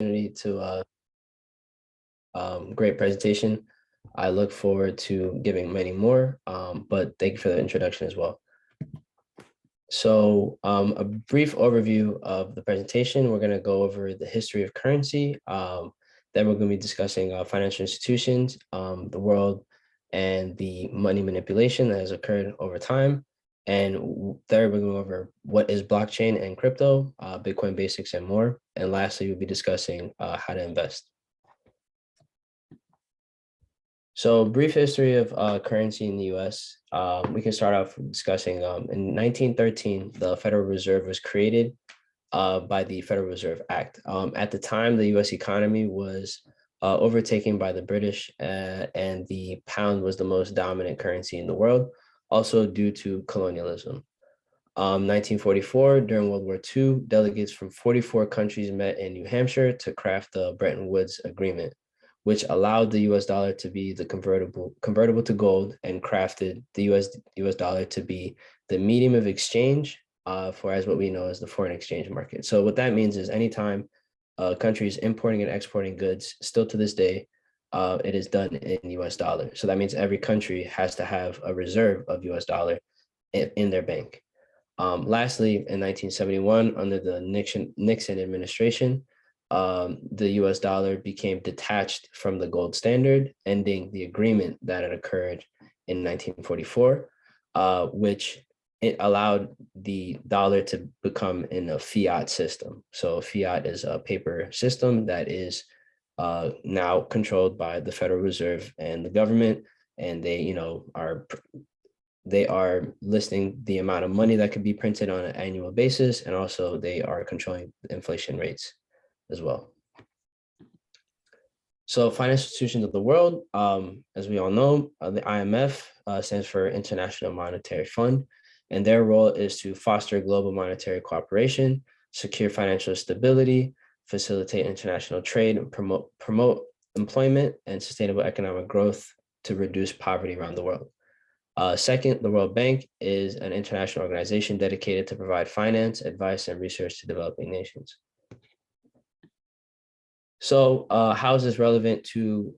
To great presentation. I look forward to giving many more, but thank you for the introduction as well. So a brief overview of the presentation. We're going to go over the history of currency. Then we're going to be discussing financial institutions, the world, and the money manipulation that has occurred over time. And third, we're going over what is blockchain and crypto, Bitcoin basics, and more. And lastly, we'll be discussing how to invest. So brief history of currency in the US. We can start off discussing in 1913, the Federal Reserve was created by the Federal Reserve Act. At the time, the US economy was overtaken by the British and the pound was the most dominant currency in the world, also due to colonialism. 1944, during World War II, delegates from 44 countries met in New Hampshire to craft the Bretton Woods Agreement, which allowed the US dollar to be the convertible to gold and crafted the US dollar to be the medium of exchange for as what we know as the foreign exchange market. So what that means is anytime a country is importing and exporting goods, still to this day, it is done in US dollar. So that means every country has to have a reserve of US dollar in their bank. Lastly, in 1971, under the Nixon administration, the US dollar became detached from the gold standard, ending the agreement that had occurred in 1944, which it allowed the dollar to become in a fiat system. So fiat is a paper system that is now controlled by the Federal Reserve and the government, and they are listing the amount of money that could be printed on an annual basis, and also they are controlling inflation rates as well. So financial institutions of the world, as we all know, the IMF stands for International Monetary Fund, and their role is to foster global monetary cooperation, secure financial stability, facilitate international trade, and promote employment and sustainable economic growth to reduce poverty around the world. Second, the World Bank is an international organization dedicated to provide finance, advice, and research to developing nations. So how is this relevant to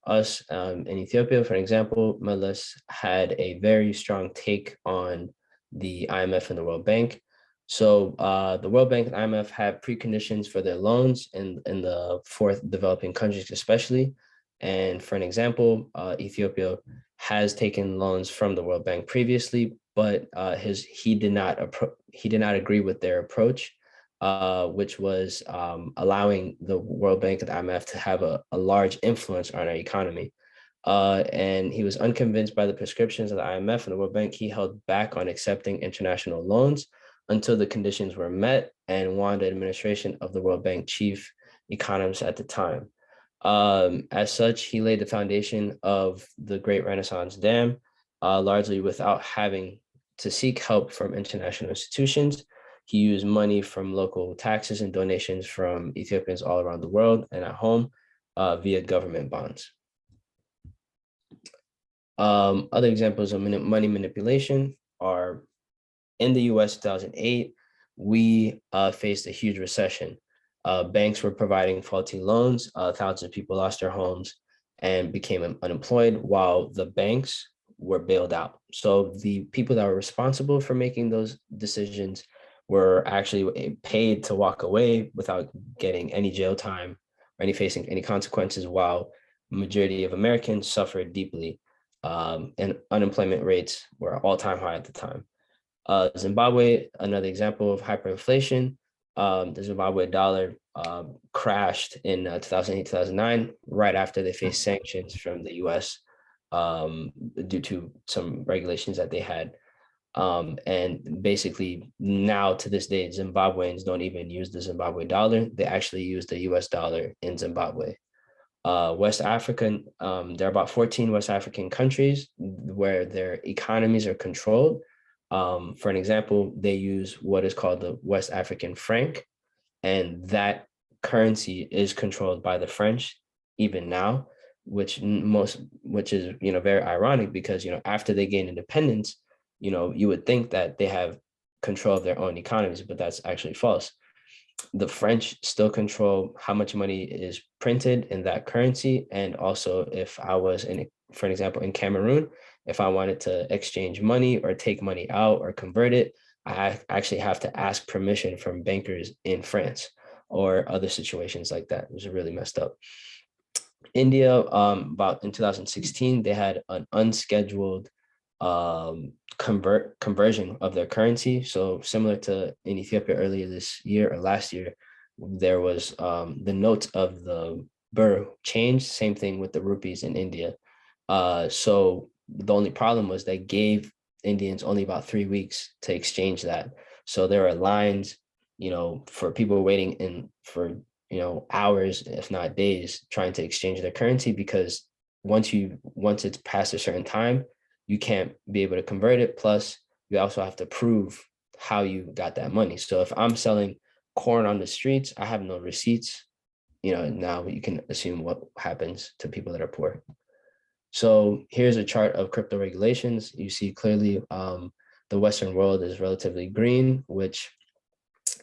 us in Ethiopia? For example, Meles had a very strong take on the IMF and the World Bank. So the World Bank and IMF have preconditions for their loans in the fourth developing countries especially. And for an example, Ethiopia has taken loans from the World Bank previously, but he did not agree with their approach, which was allowing the World Bank and the IMF to have a large influence on our economy. And he was unconvinced by the prescriptions of the IMF and the World Bank. He held back on accepting international loans until the conditions were met and won the administration of the World Bank chief economist at the time. As such, he laid the foundation of the Great Renaissance Dam, largely without having to seek help from international institutions. He used money from local taxes and donations from Ethiopians all around the world and at home via government bonds. Other examples of money manipulation are in the US 2008, we faced a huge recession. Banks were providing faulty loans. Thousands of people lost their homes and became unemployed while the banks were bailed out. So the people that were responsible for making those decisions were actually paid to walk away without getting any jail time or facing any consequences, while the majority of Americans suffered deeply, and unemployment rates were all-time high at the time. Zimbabwe, another example of hyperinflation. The Zimbabwe dollar crashed in 2008, 2009, right after they faced sanctions from the US due to some regulations that they had. And basically now to this day, Zimbabweans don't even use the Zimbabwe dollar. They actually use the US dollar in Zimbabwe. West African, there are about 14 West African countries where their economies are controlled. For an example, they use what is called the West African franc, and that currency is controlled by the French even now, which is very ironic because after they gain independence, you would think that they have control of their own economies, but that's actually false. The French still control how much money is printed in that currency. And also, if I was in, for an example, in Cameroon, if I wanted to exchange money or take money out or convert it, I actually have to ask permission from bankers in France or other situations like that, which is really messed up. India, about in 2016, they had an unscheduled conversion of their currency. So similar to in Ethiopia earlier this year or last year, there was the notes of the birr changed. Same thing with the rupees in India. So the only problem was they gave Indians only about 3 weeks to exchange that. So there are lines, for people waiting in for hours, if not days, trying to exchange their currency, because once it's past a certain time, you can't be able to convert it. Plus, you also have to prove how you got that money. So if I'm selling corn on the streets, I have no receipts. Now you can assume what happens to people that are poor. So here's a chart of crypto regulations. You see clearly the Western world is relatively green, which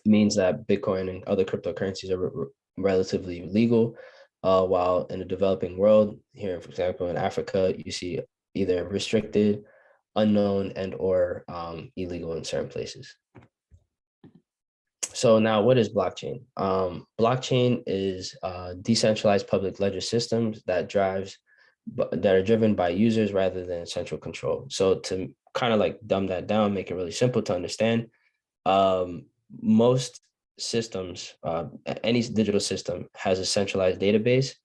means that Bitcoin and other cryptocurrencies are relatively legal, while in the developing world, here, for example, in Africa, you see either restricted, unknown, and or illegal in certain places. So now, what is blockchain? Blockchain is decentralized public ledger systems that are driven by users rather than central control. So to kind of like dumb that down, make it really simple to understand, most systems, any digital system has a centralized database.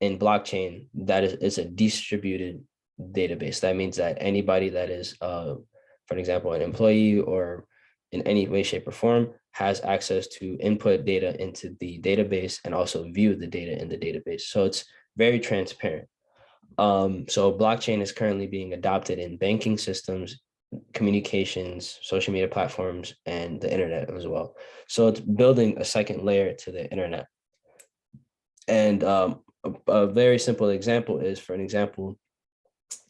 In blockchain, that is a distributed database. That means that anybody that is, for example, an employee or in any way, shape, or form has access to input data into the database and also view the data in the database. So it's very transparent. So blockchain is currently being adopted in banking systems, communications, social media platforms, and the internet as well. So it's building a second layer to the internet. And a very simple example is, for an example,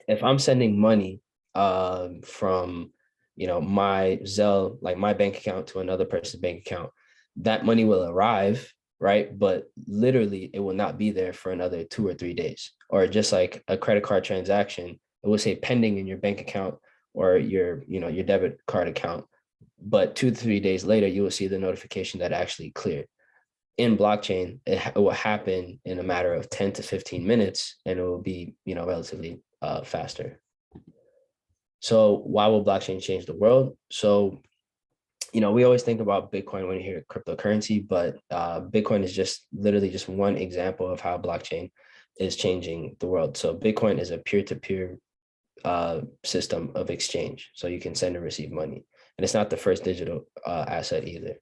if I'm sending money from my Zelle, like my bank account, to another person's bank account, that money will arrive, right? But literally it will not be there for another 2 or 3 days. Or just like a credit card transaction, it will say pending in your bank account or your debit card account. But 2 to 3 days later, you will see the notification that actually cleared. In blockchain, it will happen in a matter of 10 to 15 minutes, and it will be relatively faster. So why will blockchain change the world? So we always think about Bitcoin when you hear cryptocurrency, but Bitcoin is just literally just one example of how blockchain is changing the world. So Bitcoin is a peer-to-peer system of exchange. So you can send and receive money. And it's not the first digital asset either.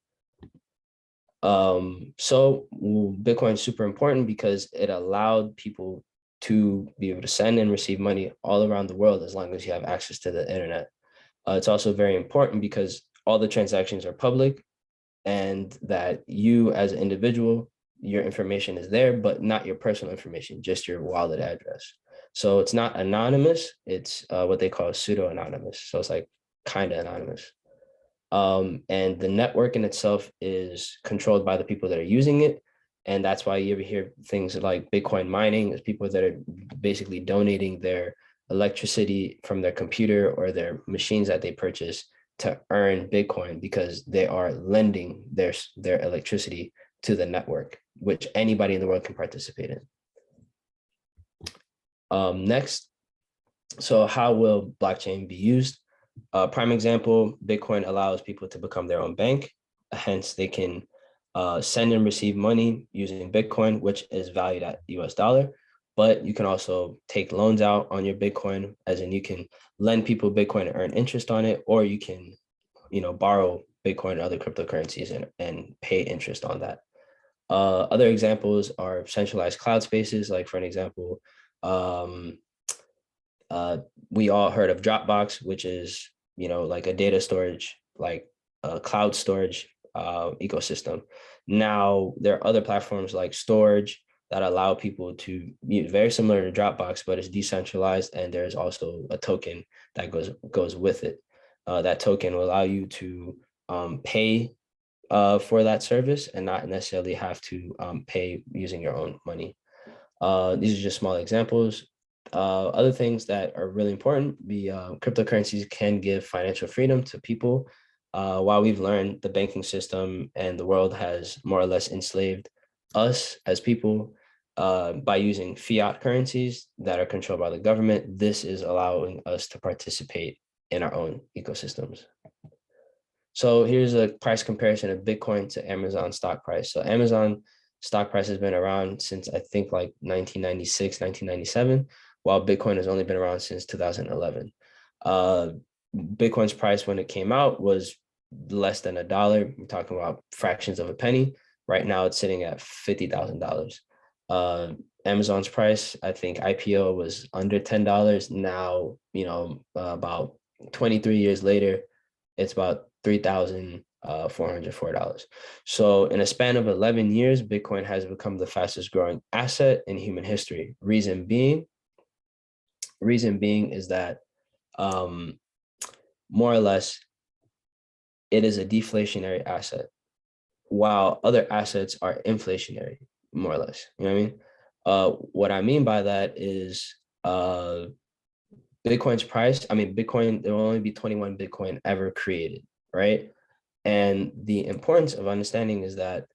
So Bitcoin is super important because it allowed people to be able to send and receive money all around the world as long as you have access to the internet. It's also very important because all the transactions are public, and that you as an individual, your information is there, but not your personal information, just your wallet address. So it's not anonymous. It's what they call pseudo-anonymous. So it's like kind of anonymous. And the network in itself is controlled by the people that are using it. And that's why you ever hear things like Bitcoin mining, is people that are basically donating their electricity from their computer or their machines that they purchase to earn Bitcoin, because they are lending their electricity to the network, which anybody in the world can participate in. Next, so how will blockchain be used? Prime example, Bitcoin allows people to become their own bank. Hence, they can send and receive money using Bitcoin, which is valued at US dollar. But you can also take loans out on your Bitcoin, as in you can lend people Bitcoin and earn interest on it, or you can, borrow Bitcoin and other cryptocurrencies and pay interest on that. Other examples are centralized cloud spaces, like for an example, we all heard of Dropbox, which is, like a data storage, like a cloud storage ecosystem. Now, there are other platforms like Storage that allow people to be very similar to Dropbox, but it's decentralized, and there's also a token that goes with it. That token will allow you to pay for that service and not necessarily have to pay using your own money. These are just small examples. Other things that are really important, cryptocurrencies can give financial freedom to people. While we've learned the banking system and the world has more or less enslaved us as people by using fiat currencies that are controlled by the government, this is allowing us to participate in our own ecosystems. So here's a price comparison of Bitcoin to Amazon stock price. So Amazon stock price has been around since I think like 1996, 1997, while Bitcoin has only been around since 2011. Bitcoin's price when it came out was less than $1. We're talking about fractions of a penny. Right now it's sitting at $50,000. Amazon's price, I think IPO was under $10. Now, about 23 years later, it's about $3,404. So in a span of 11 years, Bitcoin has become the fastest growing asset in human history. Reason being is that more or less, it is a deflationary asset, while other assets are inflationary, more or less. You know what I mean? What I mean by that is Bitcoin's price. Bitcoin, there will only be 21 Bitcoin ever created, right? And the importance of understanding is that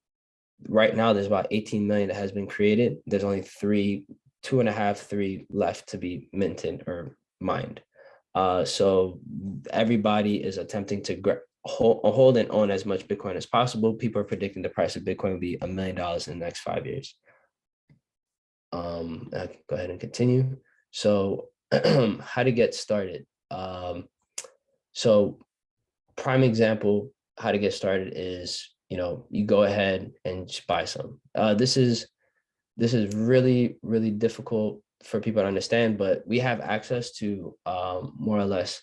right now there's about 18 million that has been created. There's only 2.5, 3 left to be minted or mined. So everybody is attempting to hold and own as much Bitcoin as possible. People are predicting the price of Bitcoin will be $1 million in the next 5 years. I can go ahead and continue. So how to get started. So prime example, how to get started is, you go ahead and just buy some. This is really, really difficult for people to understand, but we have access to more or less,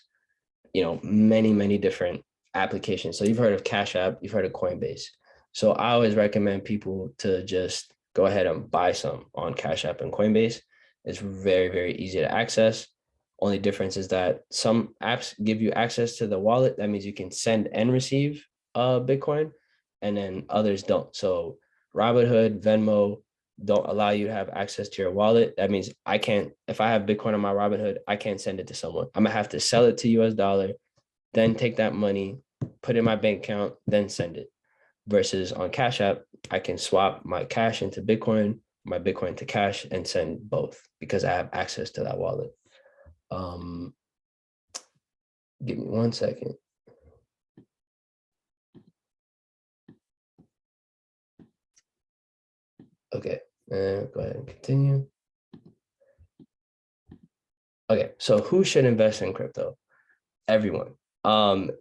many, many different applications. So you've heard of Cash App, you've heard of Coinbase. So I always recommend people to just go ahead and buy some on Cash App and Coinbase. It's very, very easy to access. Only difference is that some apps give you access to the wallet. That means you can send and receive Bitcoin, and then others don't. So Robinhood, Venmo don't allow you to have access to your wallet. That means I can't, if I have Bitcoin on my Robinhood, I can't send it to someone. I'm gonna have to sell it to US dollar, then take that money, put it in my bank account, then send it. Versus on Cash App, I can swap my cash into Bitcoin, my Bitcoin to cash, and send both because I have access to that wallet. Give me 1 second. Okay, and go ahead and continue. Okay, so who should invest in crypto? Everyone.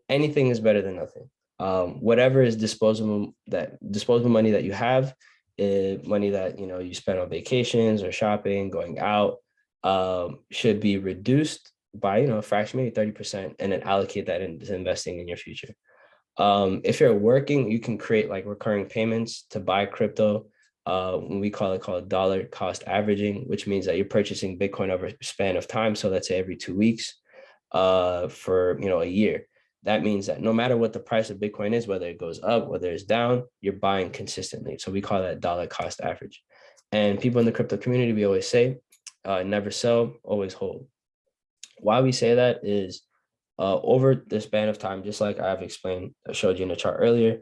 Anything is better than nothing. Whatever is disposable money that you have, money that you spend on vacations or shopping, going out, should be reduced by a fraction, maybe 30%, and then allocate that into investing in your future. If you're working, you can create like recurring payments to buy crypto. We call it dollar cost averaging, which means that you're purchasing Bitcoin over a span of time. So let's say every 2 weeks for a year. That means that no matter what the price of Bitcoin is, whether it goes up, whether it's down, you're buying consistently. So we call that dollar cost average. And people in the crypto community, we always say, never sell, always hold. Why we say that is over the span of time, just like I've explained, I showed you in the chart earlier,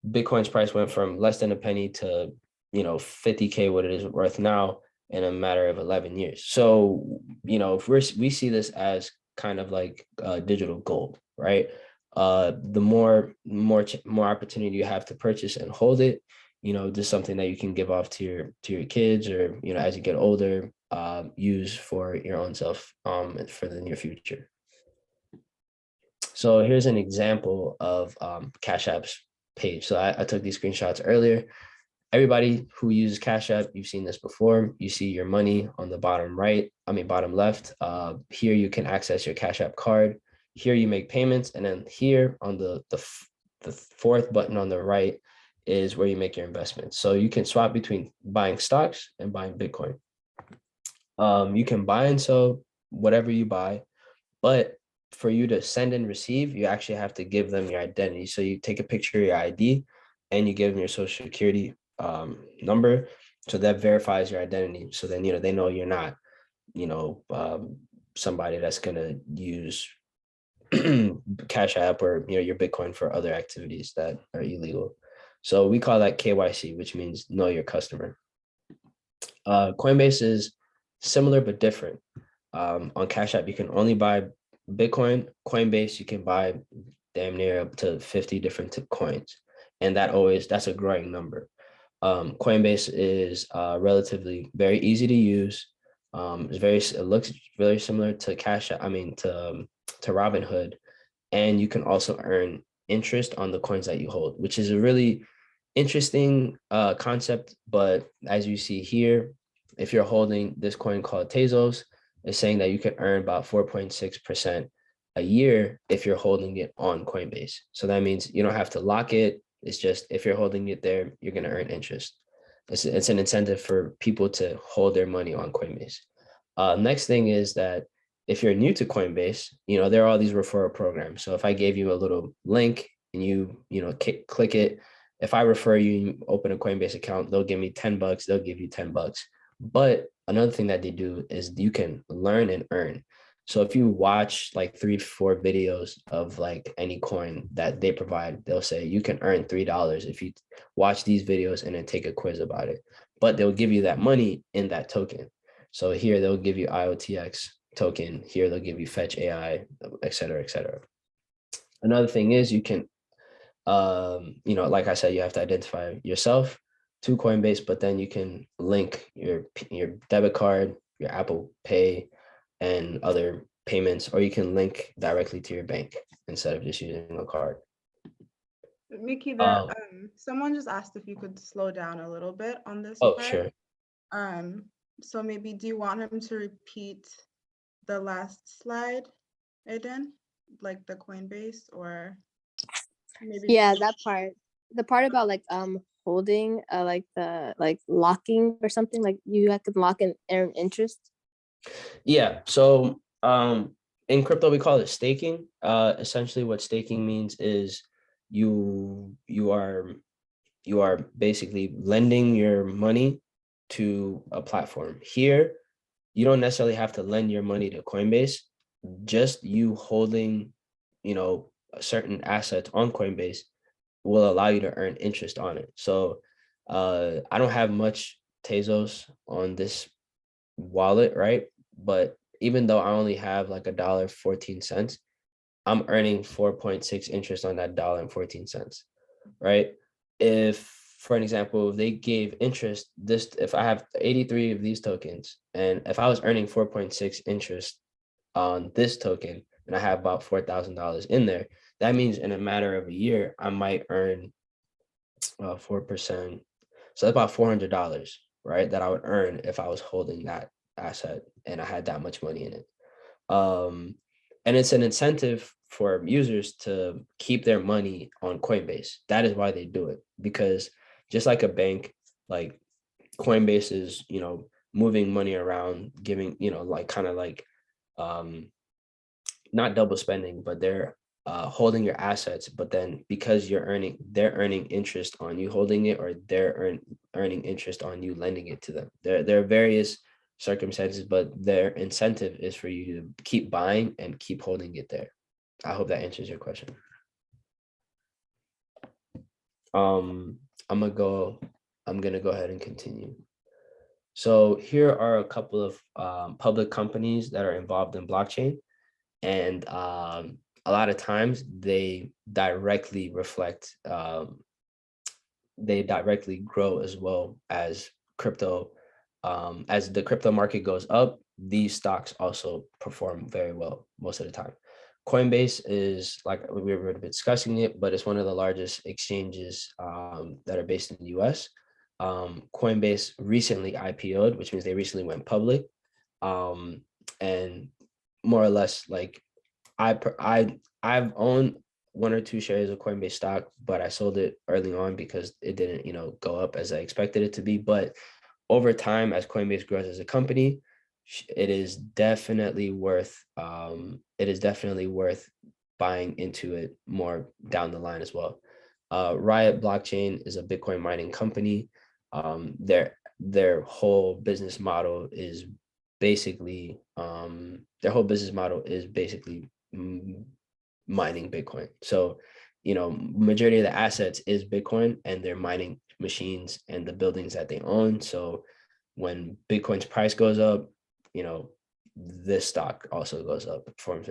Bitcoin's price went from less than a penny to 50K, what it is worth now, in a matter of 11 years. So if we see this as kind of like digital gold, right? The more opportunity you have to purchase and hold it, just something that you can give off to your kids, or as you get older, use for your own self for the near future. So here's an example of Cash App's page. So I took these screenshots earlier. Everybody who uses Cash App, you've seen this before. You see your money on the bottom left. Here you can access your Cash App card. Here you make payments, and then here on the fourth button on the right is where you make your investments. So you can swap between buying stocks and buying Bitcoin. You can buy and sell whatever you buy, but for you to send and receive, you actually have to give them your identity. So you take a picture of your ID and you give them your social security number. So that verifies your identity. So then, they know you're not, somebody that's going to use Cash App or, your Bitcoin for other activities that are illegal. So we call that KYC, which means know your customer. Coinbase is similar but different. On Cash App, you can only buy Bitcoin. Coinbase, you can buy damn near up to 50 different coins. And that's a growing number. Coinbase is relatively very easy to use. It looks very similar to to Robinhood. And you can also earn interest on the coins that you hold, which is a really interesting concept. But as you see here, if you're holding this coin called Tezos, it's saying that you can earn about 4.6% a year if you're holding it on Coinbase. So that means you don't have to lock it. It's just if you're holding it there, you're going to earn interest. It's an incentive for people to hold their money on Coinbase. Next thing is that if you're new to Coinbase, there are all these referral programs. So if I gave you a little link and you click it, if I refer you, you open a Coinbase account, they'll give me $10. They'll give you $10. But another thing that they do is you can learn and earn. So if you watch like 3-4 videos of like any coin that they provide, they'll say you can earn $3 if you watch these videos and then take a quiz about it. But they'll give you that money in that token. So here they'll give you IOTX token. Here they'll give you Fetch AI, et cetera, et cetera. Another thing is you can, like I said, you have to identify yourself to Coinbase, but then you can link your debit card, your Apple Pay, and other payments, or you can link directly to your bank instead of just using a card. Mickey, someone just asked if you could slow down a little bit on this part. Sure. So maybe do you want him to repeat the last slide, Aiden? Like the Coinbase, or maybe that part. The part about like holding like locking or something, like you have to lock and earn interest. Yeah. So in crypto we call it staking. Essentially what staking means is you are basically lending your money to a platform. Here, you don't necessarily have to lend your money to Coinbase. Just you holding, a certain asset on Coinbase will allow you to earn interest on it. So I don't have much Tezos on this wallet, right? But even though I only have like $1.14, I'm earning 4.6 interest on that $1.14, right? If, for an example, if they gave interest, if I have 83 of these tokens, and if I was earning 4.6 interest on this token, and I have about $4,000 in there, that means in a matter of a year, I might earn 4%. So that's about $400, right? That I would earn if I was holding that asset and I had that much money in it. And it's an incentive for users to keep their money on Coinbase. That is why they do it, because just like a bank, like Coinbase is, moving money around, giving, not double spending, but they're holding your assets. But then because they're earning interest on you holding it, or they're earning interest on you lending it to them. There are various circumstances, but their incentive is for you to keep buying and keep holding it there. I hope that answers your question. I'm gonna go ahead and continue. So here are a couple of public companies that are involved in blockchain, and a lot of times they directly reflect, they directly grow as well as crypto. As the crypto market goes up, these stocks also perform very well most of the time. Coinbase is, like we were discussing it, but it's one of the largest exchanges that are based in the US. Coinbase recently IPO'd, which means they recently went public. And more or less, like I've owned 1 or 2 shares of Coinbase stock, but I sold it early on because it didn't, go up as I expected it to be. But over time, as Coinbase grows as a company, it is definitely worth buying into it more down the line as well. Riot Blockchain is a Bitcoin mining company. Their whole business model is basically mining Bitcoin. So, majority of the assets is Bitcoin, and they're mining machines and the buildings that they own. So when Bitcoin's price goes up, this stock also goes up, performs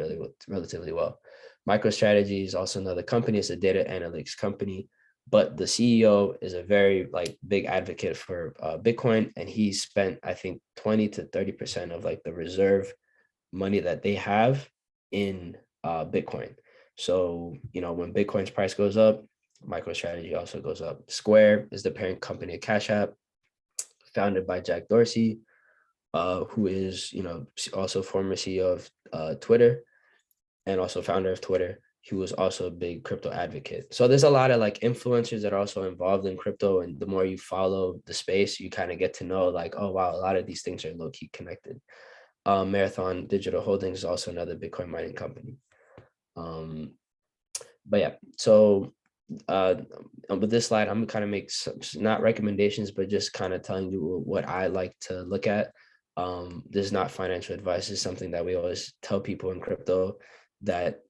relatively well. MicroStrategy is also another company. It's a data analytics company, but the CEO is a very big advocate for Bitcoin, and he spent, I think, 20 to 30% of the reserve money that they have in Bitcoin. So, when Bitcoin's price goes up, MicroStrategy also goes up. Square is the parent company of Cash App, founded by Jack Dorsey, who is, also former CEO of Twitter and also founder of Twitter. He was also a big crypto advocate. So there's a lot of influencers that are also involved in crypto. And the more you follow the space, you kind of get to know oh, wow, a lot of these things are low key connected. Marathon Digital Holdings is also another Bitcoin mining company. But yeah, so with this slide, I'm kind of make some, not recommendations, but just kind of telling you what I like to look at. This is not financial advice. It's something that we always tell people in crypto that,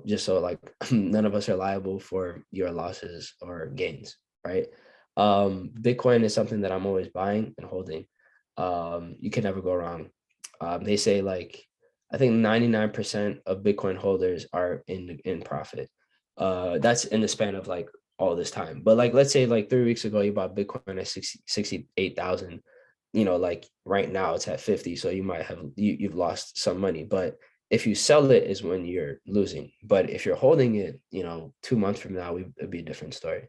just so none of us are liable for your losses or gains, right? Bitcoin is something that I'm always buying and holding. You can never go wrong. They say I think 99% of Bitcoin holders are in profit. That's in the span of all this time. But let's say 3 weeks ago you bought Bitcoin at 68,000. Right now it's at 50, so you might have you've lost some money. But if you sell it is when you're losing. But if you're holding it, 2 months from now, it'd be a different story.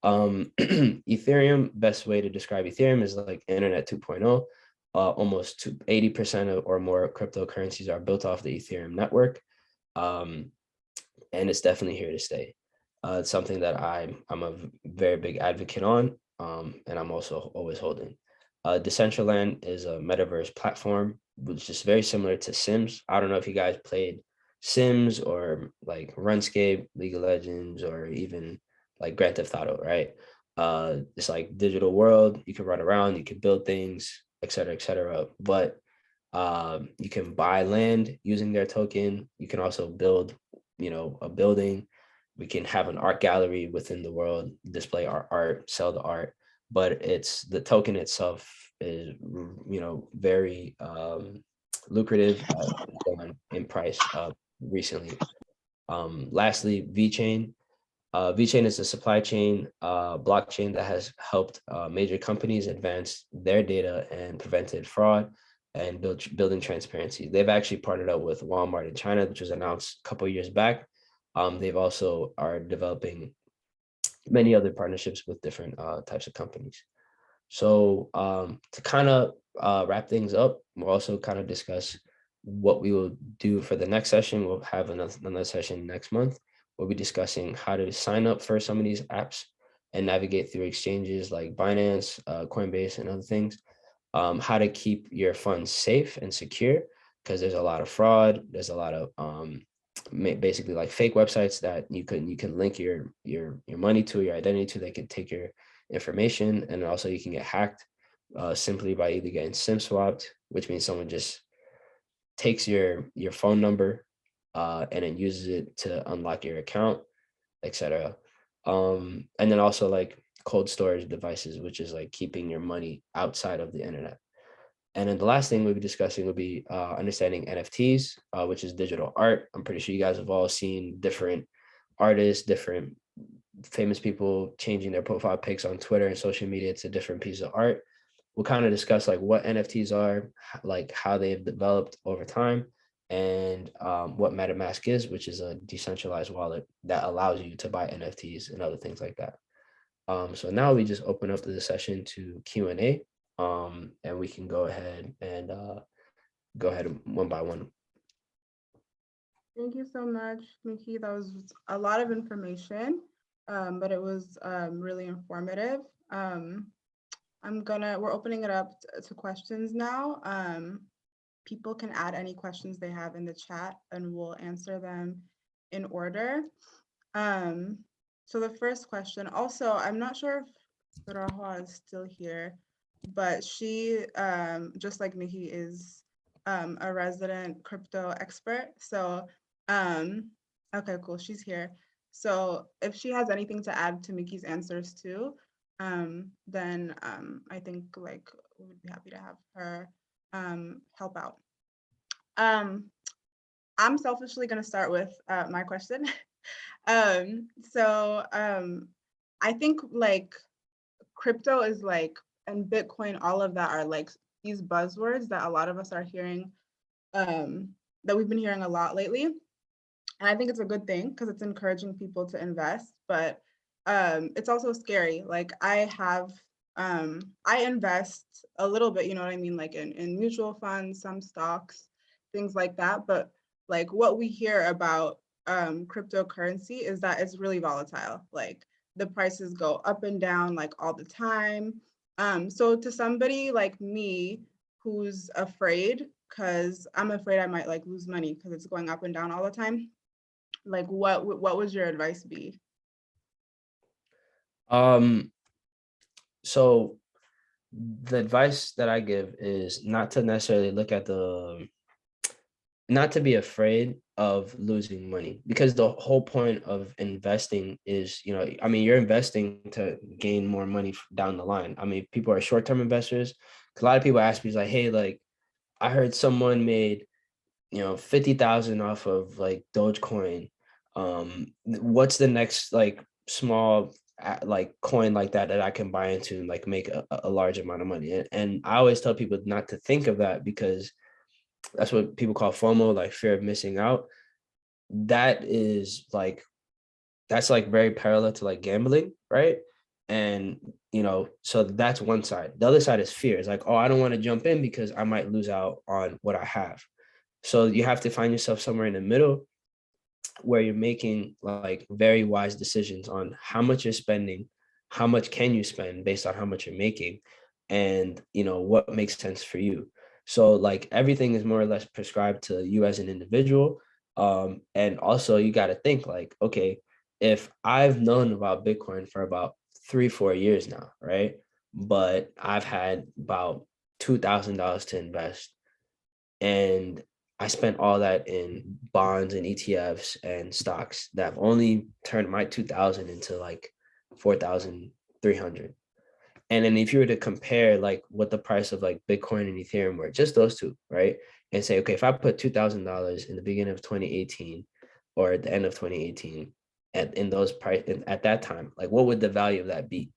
Ethereum, best way to describe Ethereum is Internet 2.0. Almost 80% or more cryptocurrencies are built off the Ethereum network. And it's definitely here to stay. It's something that I'm a very big advocate on, and I'm also always holding. Decentraland is a metaverse platform, which is very similar to Sims. I don't know if you guys played Sims or RuneScape, League of Legends, or even Grand Theft Auto, right? It's digital world. You can run around, you can build things, et cetera, et cetera. But you can buy land using their token. You can also build, a building. We can have an art gallery within the world, display our art, sell the art. But it's the token itself is, very lucrative in price recently. Lastly, VeChain. VeChain is a supply chain blockchain that has helped major companies advance their data and prevented fraud and building transparency. They've actually partnered up with Walmart in China, which was announced a couple of years back. They've also are developing many other partnerships with different types of companies. So to kind of wrap things up, we'll also kind of discuss what we will do for the next session. We'll have another session next month. We'll be discussing how to sign up for some of these apps and navigate through exchanges like Binance, Coinbase, and other things. How to keep your funds safe and secure, because there's a lot of fraud. There's a lot of basically fake websites that you can link your money to, your identity to. They can take your information, and also you can get hacked simply by either getting SIM swapped, which means someone just takes your phone number and then uses it to unlock your account, etc. And then also cold storage devices, which is keeping your money outside of the internet. And then the last thing we'll be discussing will be understanding NFTs, which is digital art. I'm pretty sure you guys have all seen different artists, different famous people changing their profile pics on Twitter and social media to different pieces of art. We'll kind of discuss what NFTs are, how they've developed over time, and what MetaMask is, which is a decentralized wallet that allows you to buy NFTs and other things like that. So now we just open up the session to Q&A, and we can go ahead and one by one. Thank you so much, Mickey. That was a lot of information, but it was really informative. We're opening it up to questions now. people can add any questions they have in the chat and we'll answer them in order. So the first question, also, I'm not sure if Raha is still here, but she, just like Nikki, is a resident crypto expert. So, okay, cool, she's here. So if she has anything to add to Mickey's answers too, then I think like we would be happy to have her help out. I'm selfishly gonna start with my question. So I think like crypto is like, and Bitcoin, all of that are like these buzzwords that a lot of us are hearing, that we've been hearing a lot lately. And I think it's a good thing because it's encouraging people to invest, but it's also scary. Like I invest a little bit, you know what I mean? Like in mutual funds, some stocks, things like that. But like what we hear about cryptocurrency is that it's really volatile. Like the prices go up and down like all the time. So to somebody like me who's afraid, because I'm afraid I might like lose money because it's going up and down all the time, like what would your advice be? So the advice that I give is not to necessarily look at not to be afraid of losing money, because the whole point of investing is, I mean, you're investing to gain more money down the line. I mean, people are short-term investors. 'Cause a lot of people ask me like, hey, like I heard someone made, 50,000 off of like Dogecoin. What's the next like small like coin like that I can buy into and like make a large amount of money? And I always tell people not to think of that, because that's what people call FOMO, like fear of missing out. That is like, that's like very parallel to like gambling, right? And so that's one side. The other side is fear. It's like, oh, I don't want to jump in because I might lose out on what I have. So you have to find yourself somewhere in the middle where you're making like very wise decisions on how much you're spending, how much can you spend based on how much you're making, and what makes sense for you. So like everything is more or less prescribed to you as an individual. And also you got to think like, okay, if I've known about Bitcoin for about 3-4 years now, right? But I've had about $2,000 to invest, and I spent all that in bonds and ETFs and stocks that have only turned my 2000 into like 4,300. And then if you were to compare like what the price of like Bitcoin and Ethereum were, just those two, right? And say, okay, if I put $2,000 in the beginning of 2018 or at the end of 2018 in those price at that time, like what would the value of that be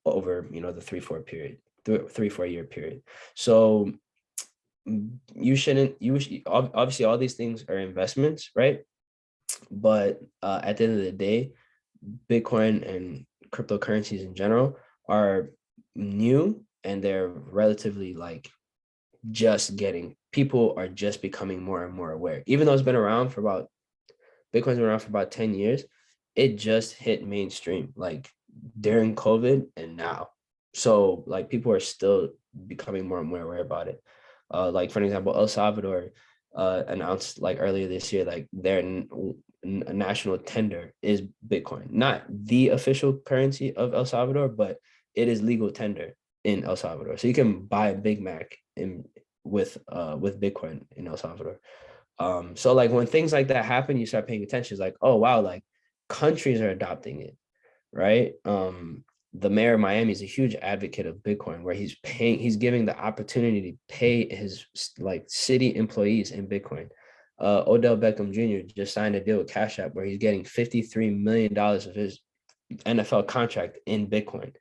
over, the 3-4 year period? So obviously all these things are investments, right? But at the end of the day, Bitcoin and cryptocurrencies in general are new, and they're relatively like people are just becoming more and more aware. Even though Bitcoin's been around for about 10 years, it just hit mainstream like during COVID and now. So like people are still becoming more and more aware about it. Like for example, El Salvador announced like earlier this year, like their national tender is Bitcoin, not the official currency of El Salvador, but it is legal tender in El Salvador. So you can buy a Big Mac with Bitcoin in El Salvador. So like when things like that happen, you start paying attention. It's like, oh wow, like countries are adopting it, right? The mayor of Miami is a huge advocate of Bitcoin, where he's giving the opportunity to pay his like city employees in Bitcoin. Odell Beckham Jr. just signed a deal with Cash App where he's getting $53 million of his NFL contract in Bitcoin.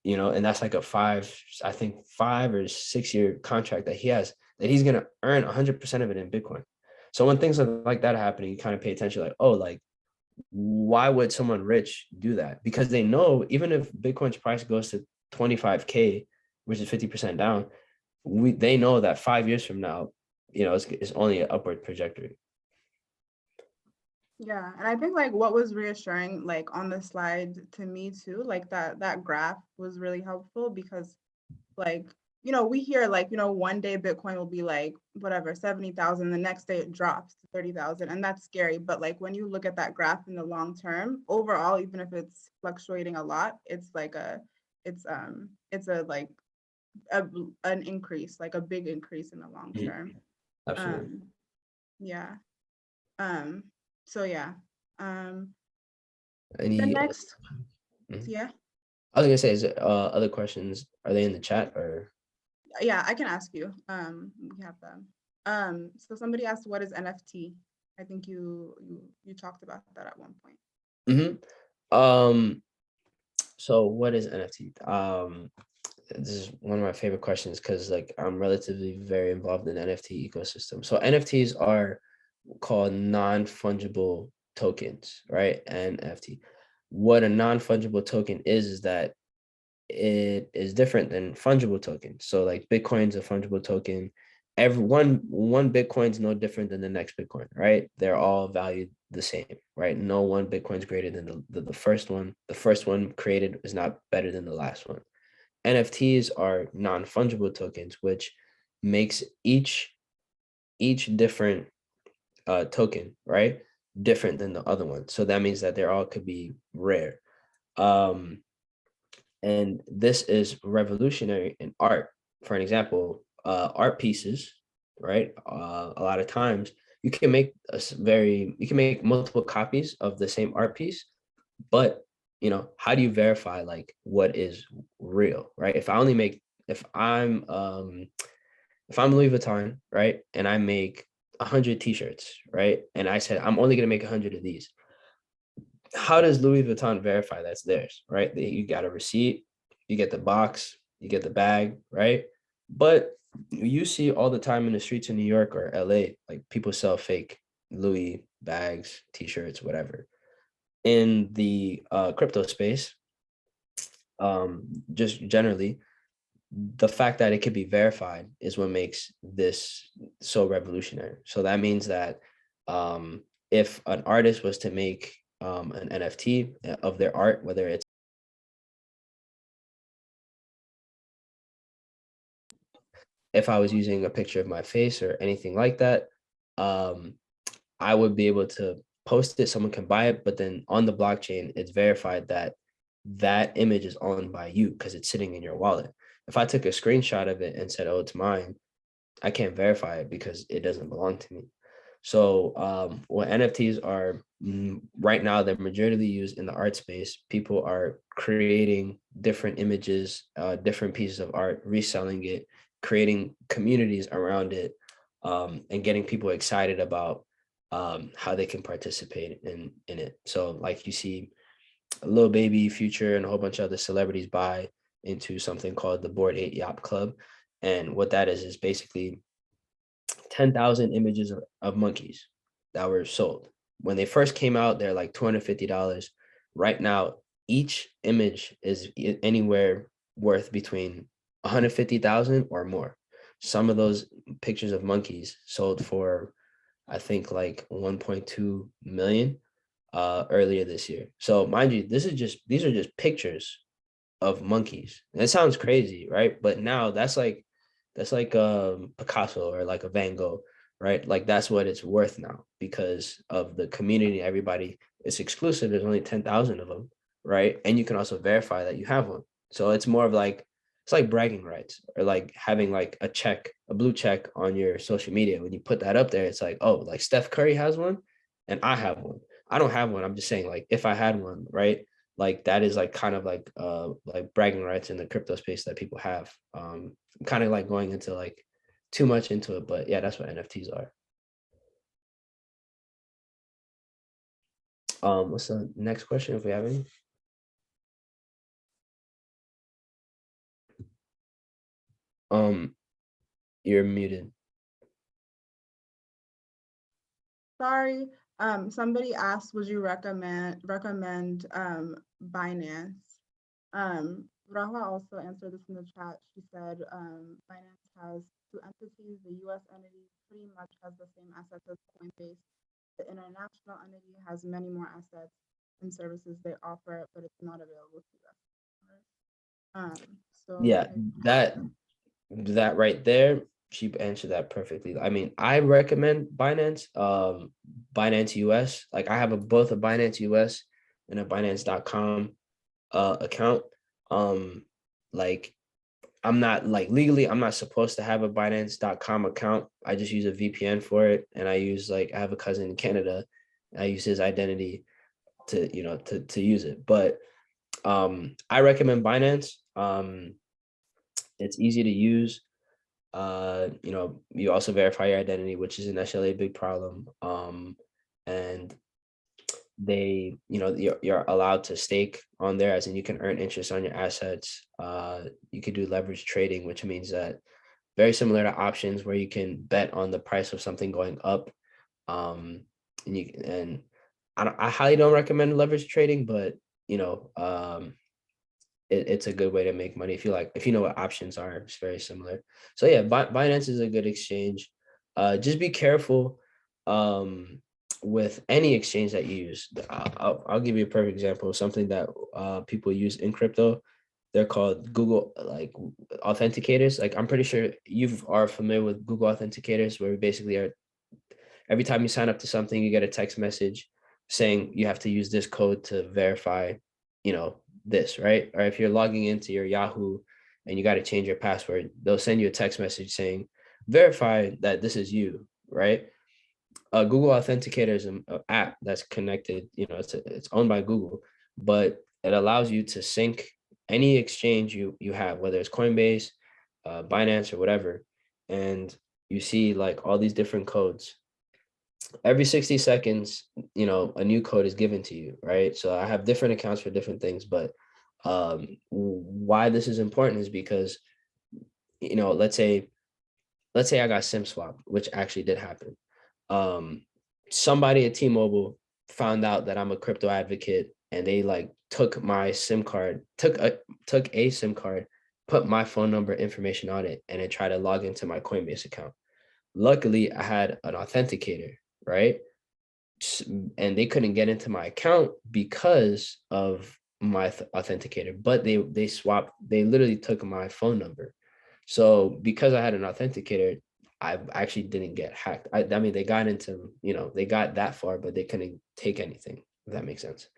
And that's like I think 5 or 6 year contract that he has, that he's gonna earn 100% of it in Bitcoin. So when things like that are happening, you kind of pay attention, like, oh, like why would someone rich do that? Because they know even if Bitcoin's price goes to 25K, which is 50% down, they know that 5 years from now, it's only an upward trajectory. Yeah, and I think like what was reassuring like on the slide to me too, like that graph was really helpful because like, you know, we hear like, you know, one day Bitcoin will be like whatever, 70,000, the next day it drops to 30,000, and that's scary. But like when you look at that graph in the long term, overall, even if it's fluctuating a lot, it's like it's a like an increase, like a big increase in the long term. Absolutely. Yeah. So yeah. The Any, next, mhm. yeah. I was gonna say, is there other questions? Are they in the chat or? Yeah, I can ask you. We have them. So somebody asked, what is NFT? I think you talked about that at one point. So what is NFT? This is one of my favorite questions because like I'm relatively very involved in the NFT ecosystem. So NFTs are called non-fungible tokens, right? NFT. What a non-fungible token is that it is different than fungible tokens. So like Bitcoin's a fungible token. Every one Bitcoin's no different than the next Bitcoin, right? They're all valued the same, right? No one Bitcoin's greater than the first one. The first one created is not better than the last one. NFTs are non-fungible tokens, which makes each different token, right, different than the other one. So that means that they all could be rare. Um, and this is revolutionary in art. For an example, art pieces, right? A lot of times you can make you can make multiple copies of the same art piece, but you know, how do you verify like what is real, right? If I'm if I'm Louis Vuitton, right, and I make 100 t-shirts, right, and I said I'm only going to make 100 of these, how does Louis Vuitton verify that's theirs, right? You got a receipt, you get the box, you get the bag, right? But you see all the time in the streets in New York or LA, like people sell fake Louis bags, t-shirts, whatever. In the crypto space, just generally, the fact that it could be verified is what makes this so revolutionary. So that means that if an artist was to make an NFT of their art, whether it's if I was using a picture of my face or anything like that, um, I would be able to post it. Someone can buy it, but then on the blockchain, it's verified that that image is owned by you because it's sitting in your wallet. If I took a screenshot of it and said, "Oh, it's mine," I can't verify it because it doesn't belong to me. So what NFTs are right now, they're majorly used in the art space. People are creating different images, different pieces of art, reselling it, creating communities around it, and getting people excited about how they can participate in it. So like you see a Lil Baby, Future, and a whole bunch of other celebrities buy into something called the Bored Ape Yacht Club. And what that is basically 10,000 images of monkeys that were sold. When they first came out, they're like $250. Right now, each image is anywhere worth between 150,000 or more. Some of those pictures of monkeys sold for, I think, like 1.2 million earlier this year. So mind you, these are just pictures of monkeys. And it sounds crazy, right? But now that's like Picasso or like a Van Gogh, right? Like that's what it's worth now because of the community. Everybody, it's exclusive. There's only 10,000 of them, right? And you can also verify that you have one. So it's more of like it's like bragging rights or like having like a check, a blue check on your social media. When you put that up there, it's like, oh, like Steph Curry has one and I have one. I don't have one. I'm just saying, like, if I had one, right? Like that is like kind of like bragging rights in the crypto space that people have. Kind of like going into like too much into it, but yeah, that's what NFTs are. What's the next question if we have any? Um, you're muted. Sorry. Somebody asked, would you recommend Binance? Rahwa also answered this in the chat. She said Binance has two entities. The US entity pretty much has the same assets as Coinbase. The international entity has many more assets and services they offer, but it's not available to us. Yeah, that that right there, she answered that perfectly. I mean, I recommend Binance, Binance US. Like I have both a Binance US and a Binance.com account. Um, like I'm not like legally, I'm not supposed to have a Binance.com account. I just use a VPN for it. And I have a cousin in Canada. I use his identity to use it. But I recommend Binance. It's easy to use. You also verify your identity, which isn't necessarily a big problem. And you're allowed to stake on there, as in you can earn interest on your assets. You could do leverage trading, which means that very similar to options where you can bet on the price of something going up. Um, and I highly don't recommend leverage trading, but you know, it's a good way to make money if you know what options are. It's very similar. So yeah, Binance is a good exchange. Just be careful with any exchange that you use. I'll give you a perfect example of something that people use in crypto. They're called Google authenticators. Like I'm pretty sure you are familiar with Google authenticators, where basically are every time you sign up to something, you get a text message saying you have to use this code to verify, this, right? Or if you're logging into your Yahoo and you got to change your password, they'll send you a text message saying, verify that this is you, right? Google Authenticator is an app that's connected, it's owned by Google, but it allows you to sync any exchange you have, whether it's Coinbase, Binance, or whatever. And you see like all these different codes every 60 seconds, a new code is given to you, right? So I have different accounts for different things, but why this is important is because, let's say I got SIM swapped, which actually did happen. Um, Somebody at T-Mobile found out that I'm a crypto advocate and they like took my SIM card, took a SIM card, put my phone number information on it, and then tried to log into my Coinbase account. Luckily, I had an authenticator, right? And they couldn't get into my account because of my authenticator, but they literally took my phone number. So because I had an authenticator, I actually didn't get hacked. I mean, they got they got that far, but they couldn't take anything, if that makes sense.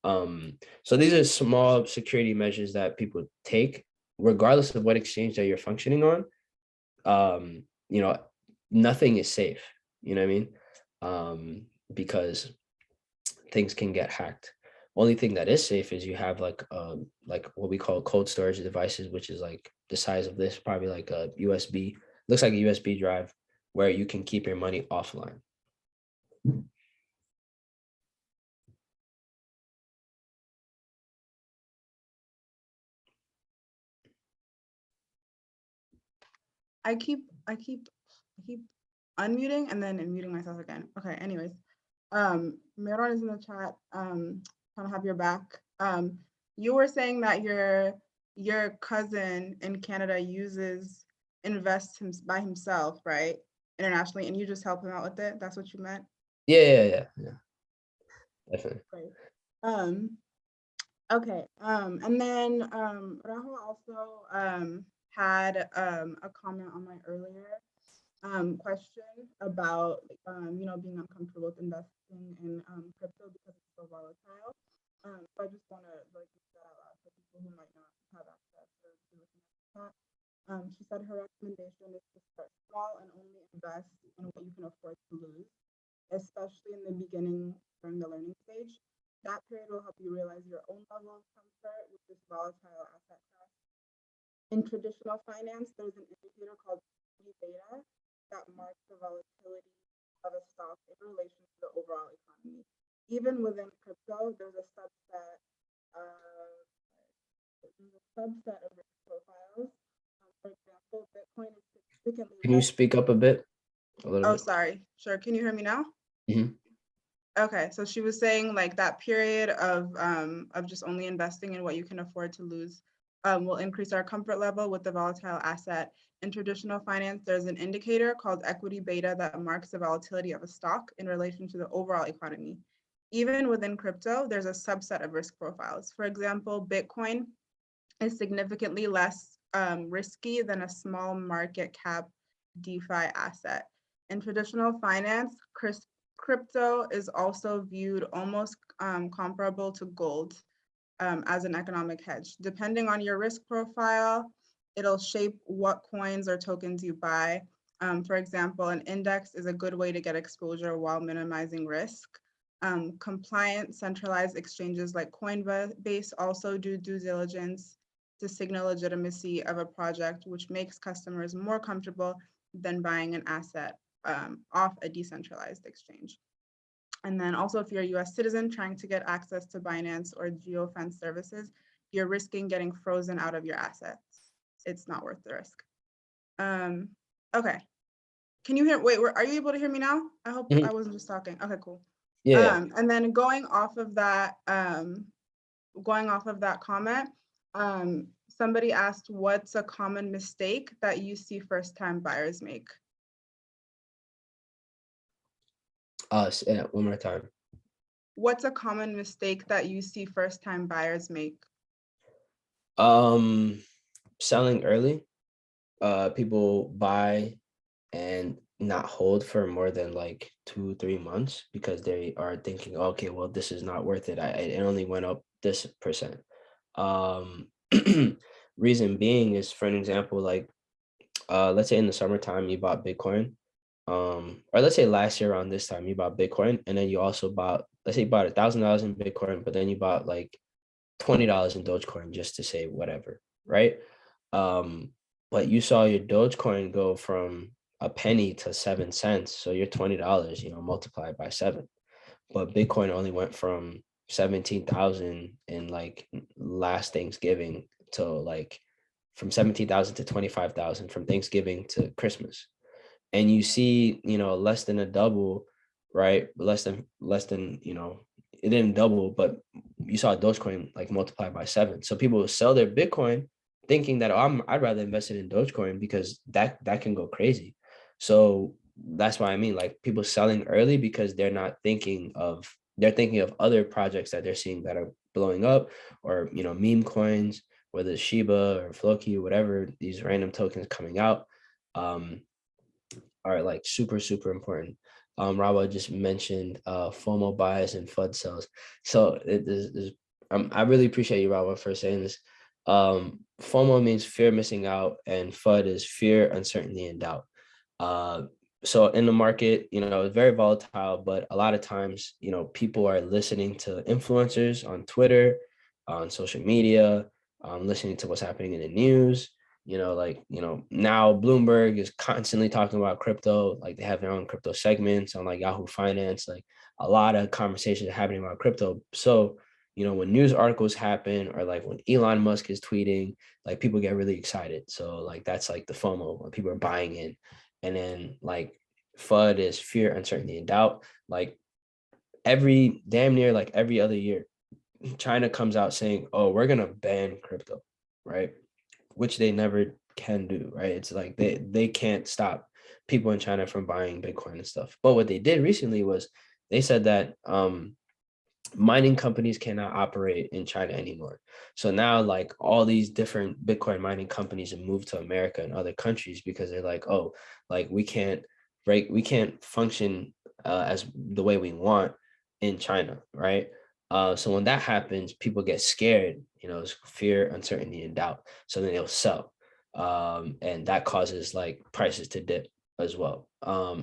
So these are small security measures that people take regardless of what exchange that you're functioning on. um you know Nothing is safe, you know what I mean, because things can get hacked. Only thing that is safe is you have like what we call cold storage devices, which is like the size of this, probably like a USB, looks like a USB drive, where you can keep your money offline. I keep unmuting and then muting myself again. Okay, anyways. Meron is in the chat. Trying to have your back. You were saying that your cousin in Canada invests by himself, right? Internationally, and you just help him out with it. That's what you meant? Yeah, definitely. Right. Okay. And then Rahul also had a comment on my earlier question about being uncomfortable with investing in crypto because it's so volatile. So I just want to like get that out loud for people who might not have access or be looking at that. She said her recommendation is to start small and only invest in what you can afford to lose, especially in the beginning during the learning stage. That period will help you realize your own level of comfort with this volatile asset class. In traditional finance, there's an indicator called beta that marks the volatility of a stock in relation to the overall economy. Even within crypto, there's a subset of risk profiles. For example, Bitcoin is significantly Can you less. speak up a little Oh, bit? sorry. Sure. Can you hear me now? Mhm. Okay, so she was saying like that period of just only investing in what you can afford to lose will increase our comfort level with the volatile asset. In traditional finance, there's an indicator called equity beta that marks the volatility of a stock in relation to the overall economy. Even within crypto, there's a subset of risk profiles. For example, Bitcoin is significantly less risky than a small market cap DeFi asset. In traditional finance, crypto is also viewed almost comparable to gold as an economic hedge. Depending on your risk profile, it'll shape what coins or tokens you buy. For example, an index is a good way to get exposure while minimizing risk. Compliant centralized exchanges like Coinbase also do due diligence to signal legitimacy of a project, which makes customers more comfortable than buying an asset off a decentralized exchange. And then also, if you're a US citizen trying to get access to Binance or geofence services, you're risking getting frozen out of your assets. It's not worth the risk. Okay. Can you hear, wait, are you able to hear me now? I hope I wasn't just talking. Okay, cool. Yeah. And then going off of that comment, somebody asked, what's a common mistake that you see first-time buyers make? One more time. What's a common mistake that you see first-time buyers make? Selling early. People buy and not hold for more than like 2-3 months because they are thinking, okay, well, this is not worth it. It only went up this percent. Reason being is, for an example, like let's say in the summertime you bought Bitcoin, or let's say last year around this time you bought Bitcoin, and then you also bought, let's say you bought $1,000 in Bitcoin, but then you bought like $20 in Dogecoin, just to say whatever, right? But you saw your Dogecoin go from a penny to 7 cents, so your $20, multiplied by 7. But Bitcoin only went from 17,000 in like last Thanksgiving to like from 17,000 to 25,000 from Thanksgiving to Christmas. And you see, less than a double, right? Less than, it didn't double, but you saw Dogecoin like multiply by 7. So people will sell their Bitcoin thinking that, oh, I'd rather invest it in Dogecoin because that can go crazy. So that's why I mean, like, people selling early because they're thinking of other projects that they're seeing that are blowing up, or meme coins, whether it's Shiba or Floki or whatever, these random tokens coming out are like super, super important. Rawa just mentioned FOMO bias and FUD cells. So I really appreciate you, Rawa, for saying this. FOMO means fear of missing out, and FUD is fear, uncertainty, and doubt. So in the market, it's very volatile, but a lot of times, people are listening to influencers on Twitter, on social media, listening to what's happening in the news. Now Bloomberg is constantly talking about crypto. Like, they have their own crypto segments on like Yahoo Finance. Like, a lot of conversations are happening about crypto. So, when news articles happen, or like when Elon Musk is tweeting, like, people get really excited. So like, that's like the FOMO, when people are buying in. And then like FUD is fear, uncertainty, and doubt. Like, damn near like every other year, China comes out saying, oh, we're gonna ban crypto, right? Which they never can do, right? It's like they can't stop people in China from buying Bitcoin and stuff. But what they did recently was they said that mining companies cannot operate in China anymore. So now, like, all these different Bitcoin mining companies have moved to America and other countries because they're like, oh, like, we can't function as the way we want in China, right? So when that happens, people get scared. It's fear, uncertainty, and doubt. So then they'll sell, and that causes like prices to dip as well.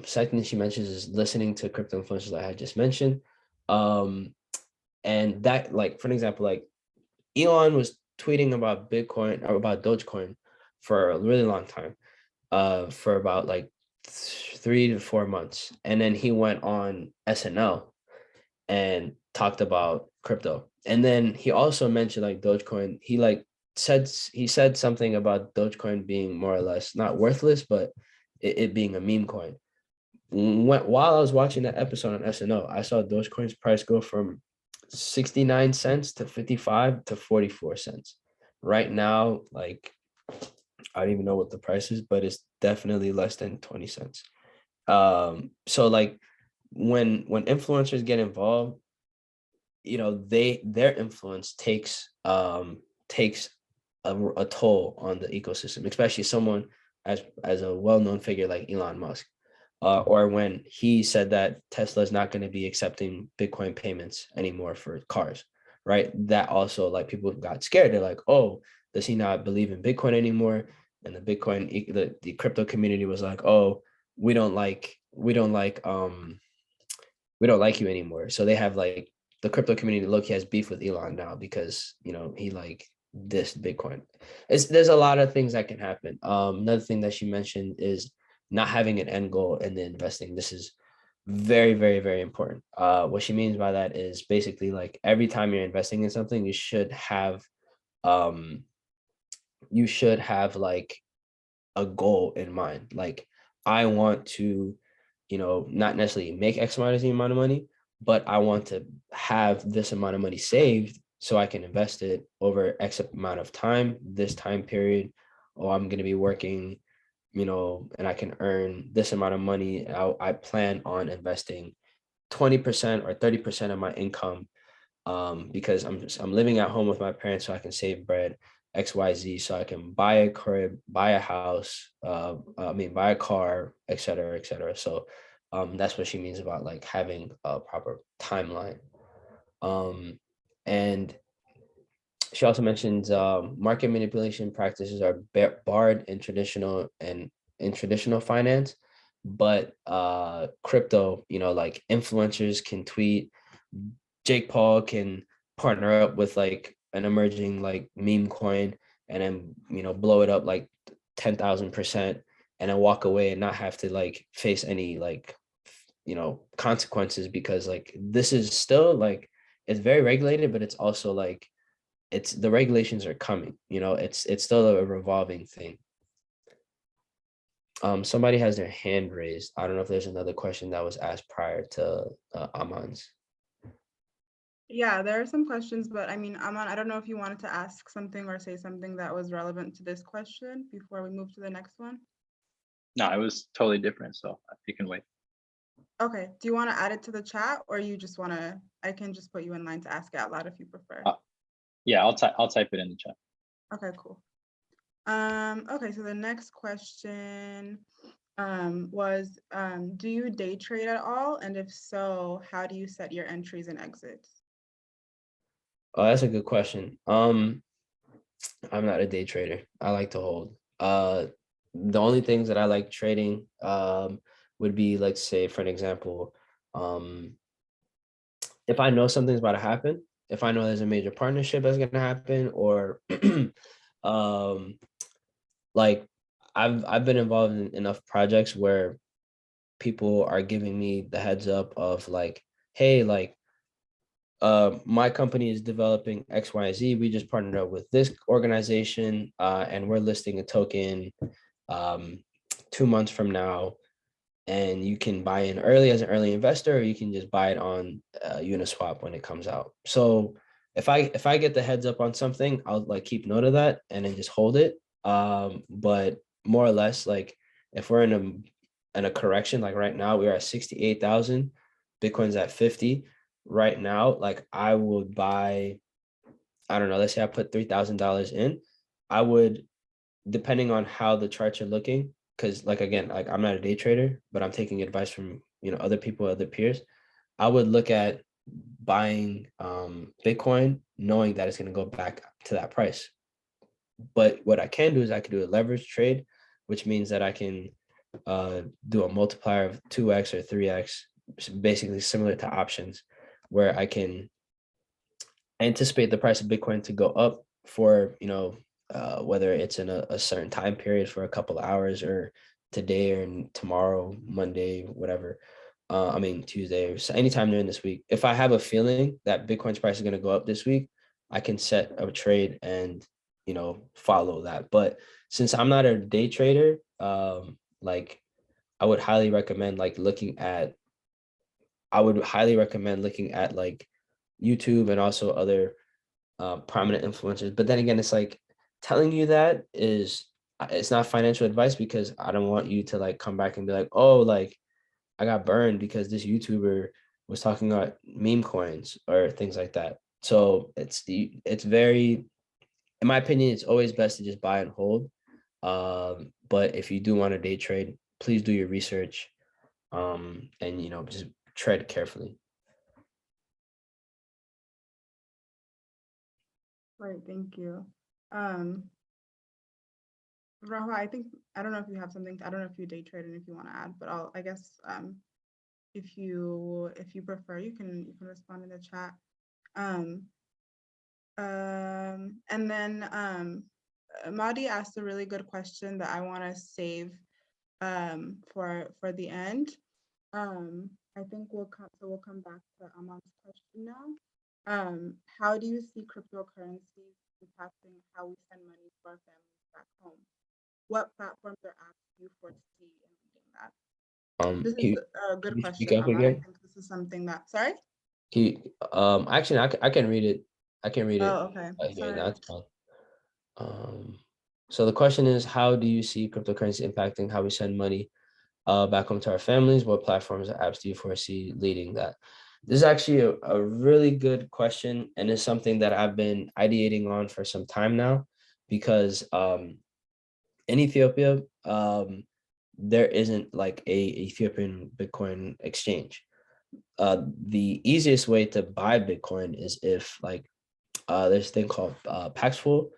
Second thing she mentions is listening to crypto influencers, like I just mentioned. And that, like, for an example, like, Elon was tweeting about Bitcoin or about Dogecoin for a really long time, for about like 3 to 4 months. And then he went on SNL and talked about crypto. And then he also mentioned like Dogecoin. He said something about Dogecoin being more or less not worthless, but it being a meme coin. While I was watching that episode on SNL, I saw Dogecoin's price go from 69 cents to 55 to 44 cents. Right now, like, I don't even know what the price is, but it's definitely less than 20 cents. So like, when influencers get involved, their influence takes a toll on the ecosystem, especially someone as a well-known figure like Elon Musk. Or when he said that Tesla is not going to be accepting Bitcoin payments anymore for cars, right? That also, like, people got scared. They're like, oh, does he not believe in Bitcoin anymore? And the crypto community was like, oh, we don't like we don't like you anymore. So they have like the crypto community look, he has beef with Elon now because he like dissed Bitcoin. There's a lot of things that can happen. Another thing that she mentioned is not having an end goal in the investing. This is very, very, very important. What she means by that is basically like every time you're investing in something, um you should have like a goal in mind. Like, I want to, not necessarily make X amount of money, but I want to have this amount of money saved so I can invest it over X amount of time, this time period, or I'm going to be working, and I can earn this amount of money. I plan on investing 20% or 30% of my income, because I'm living at home with my parents, so I can save bread, XYZ, so I can buy a crib, buy a house, buy a car, et cetera, et cetera. So that's what she means about like having a proper timeline. And she also mentions market manipulation practices are barred in traditional finance, but crypto, like influencers can tweet, Jake Paul can partner up with like an emerging like meme coin and then blow it up like 10,000% and then walk away and not have to like face any like consequences, because like this is still like it's very regulated, but it's also like it's the regulations are coming. It's still a revolving thing. Somebody has their hand raised. I don't know if there's another question that was asked prior to Aman's. Yeah, there are some questions, but I mean, Aman, I don't know if you wanted to ask something or say something that was relevant to this question before we move to the next one. No, it was totally different, so you can wait. Okay, do you want to add it to the chat, or you just want to, I can just put you in line to ask it out loud if you prefer. Yeah, I'll type it in the chat. Okay, cool. Okay, so the next question was, do you day trade at all? And if so, how do you set your entries and exits? Oh, that's a good question. I'm not a day trader. I like to hold. The only things that I like trading would be, like, say for an example, if I know something's about to happen, if I know there's a major partnership that's gonna happen, or um like I've been involved in enough projects where people are giving me the heads up of like, hey, like my company is developing XYZ. We just partnered up with this organization, and we're listing a token 2 months from now. And you can buy in early as an early investor, or you can just buy it on Uniswap when it comes out. So if I get the heads up on something, I'll like keep note of that and then just hold it. But more or less, like if we're in a correction, like right now we're at 68,000, Bitcoin's at 50 right now. Like I would buy, I don't know, let's say I put $3,000 in, I would, depending on how the charts are looking, because like again, like I'm not a day trader, but I'm taking advice from other people, other peers. I would look at buying Bitcoin, knowing that it's going to go back to that price. But what I can do is I can do a leverage trade, which means that I can do a multiplier of 2x or 3x, basically similar to options, where I can anticipate the price of Bitcoin to go up for, whether it's in a certain time period for a couple of hours, or today or tomorrow, Monday, whatever. Tuesday, or anytime during this week. If I have a feeling that Bitcoin's price is going to go up this week, I can set a trade and, follow that. But since I'm not a day trader, like I would highly recommend like YouTube and also other prominent influencers. But then again, it's like telling you that it's not financial advice, because I don't want you to like come back and be like, oh, like I got burned because this YouTuber was talking about meme coins or things like that. So it's very in my opinion, it's always best to just buy and hold. But if you do want to day trade, please do your research, and just tread carefully. Great, thank you. Rahul, I don't know if you have something, I don't know if you day trade and if you want to add, but I guess if you prefer, you can respond in the chat. And then Madi asked a really good question that I want to save for the end. I think we'll come back to Aman's question now. How do you see cryptocurrencies impacting how we send money to our families back home? What platforms or apps do you foresee in leading that? This is a good can you speak question, up Aman. I again? think this is something that, sorry? Actually, I can read it. I can read it Oh, okay. here. Sorry. That's fine. So the question is, how do you see cryptocurrency impacting how we send money back home to our families? What platforms or apps do you foresee leading that? This is actually a really good question, and it's something that I've been ideating on for some time now, because in Ethiopia, there isn't like a Ethiopian Bitcoin exchange. The easiest way to buy Bitcoin is if there's a thing called Paxful,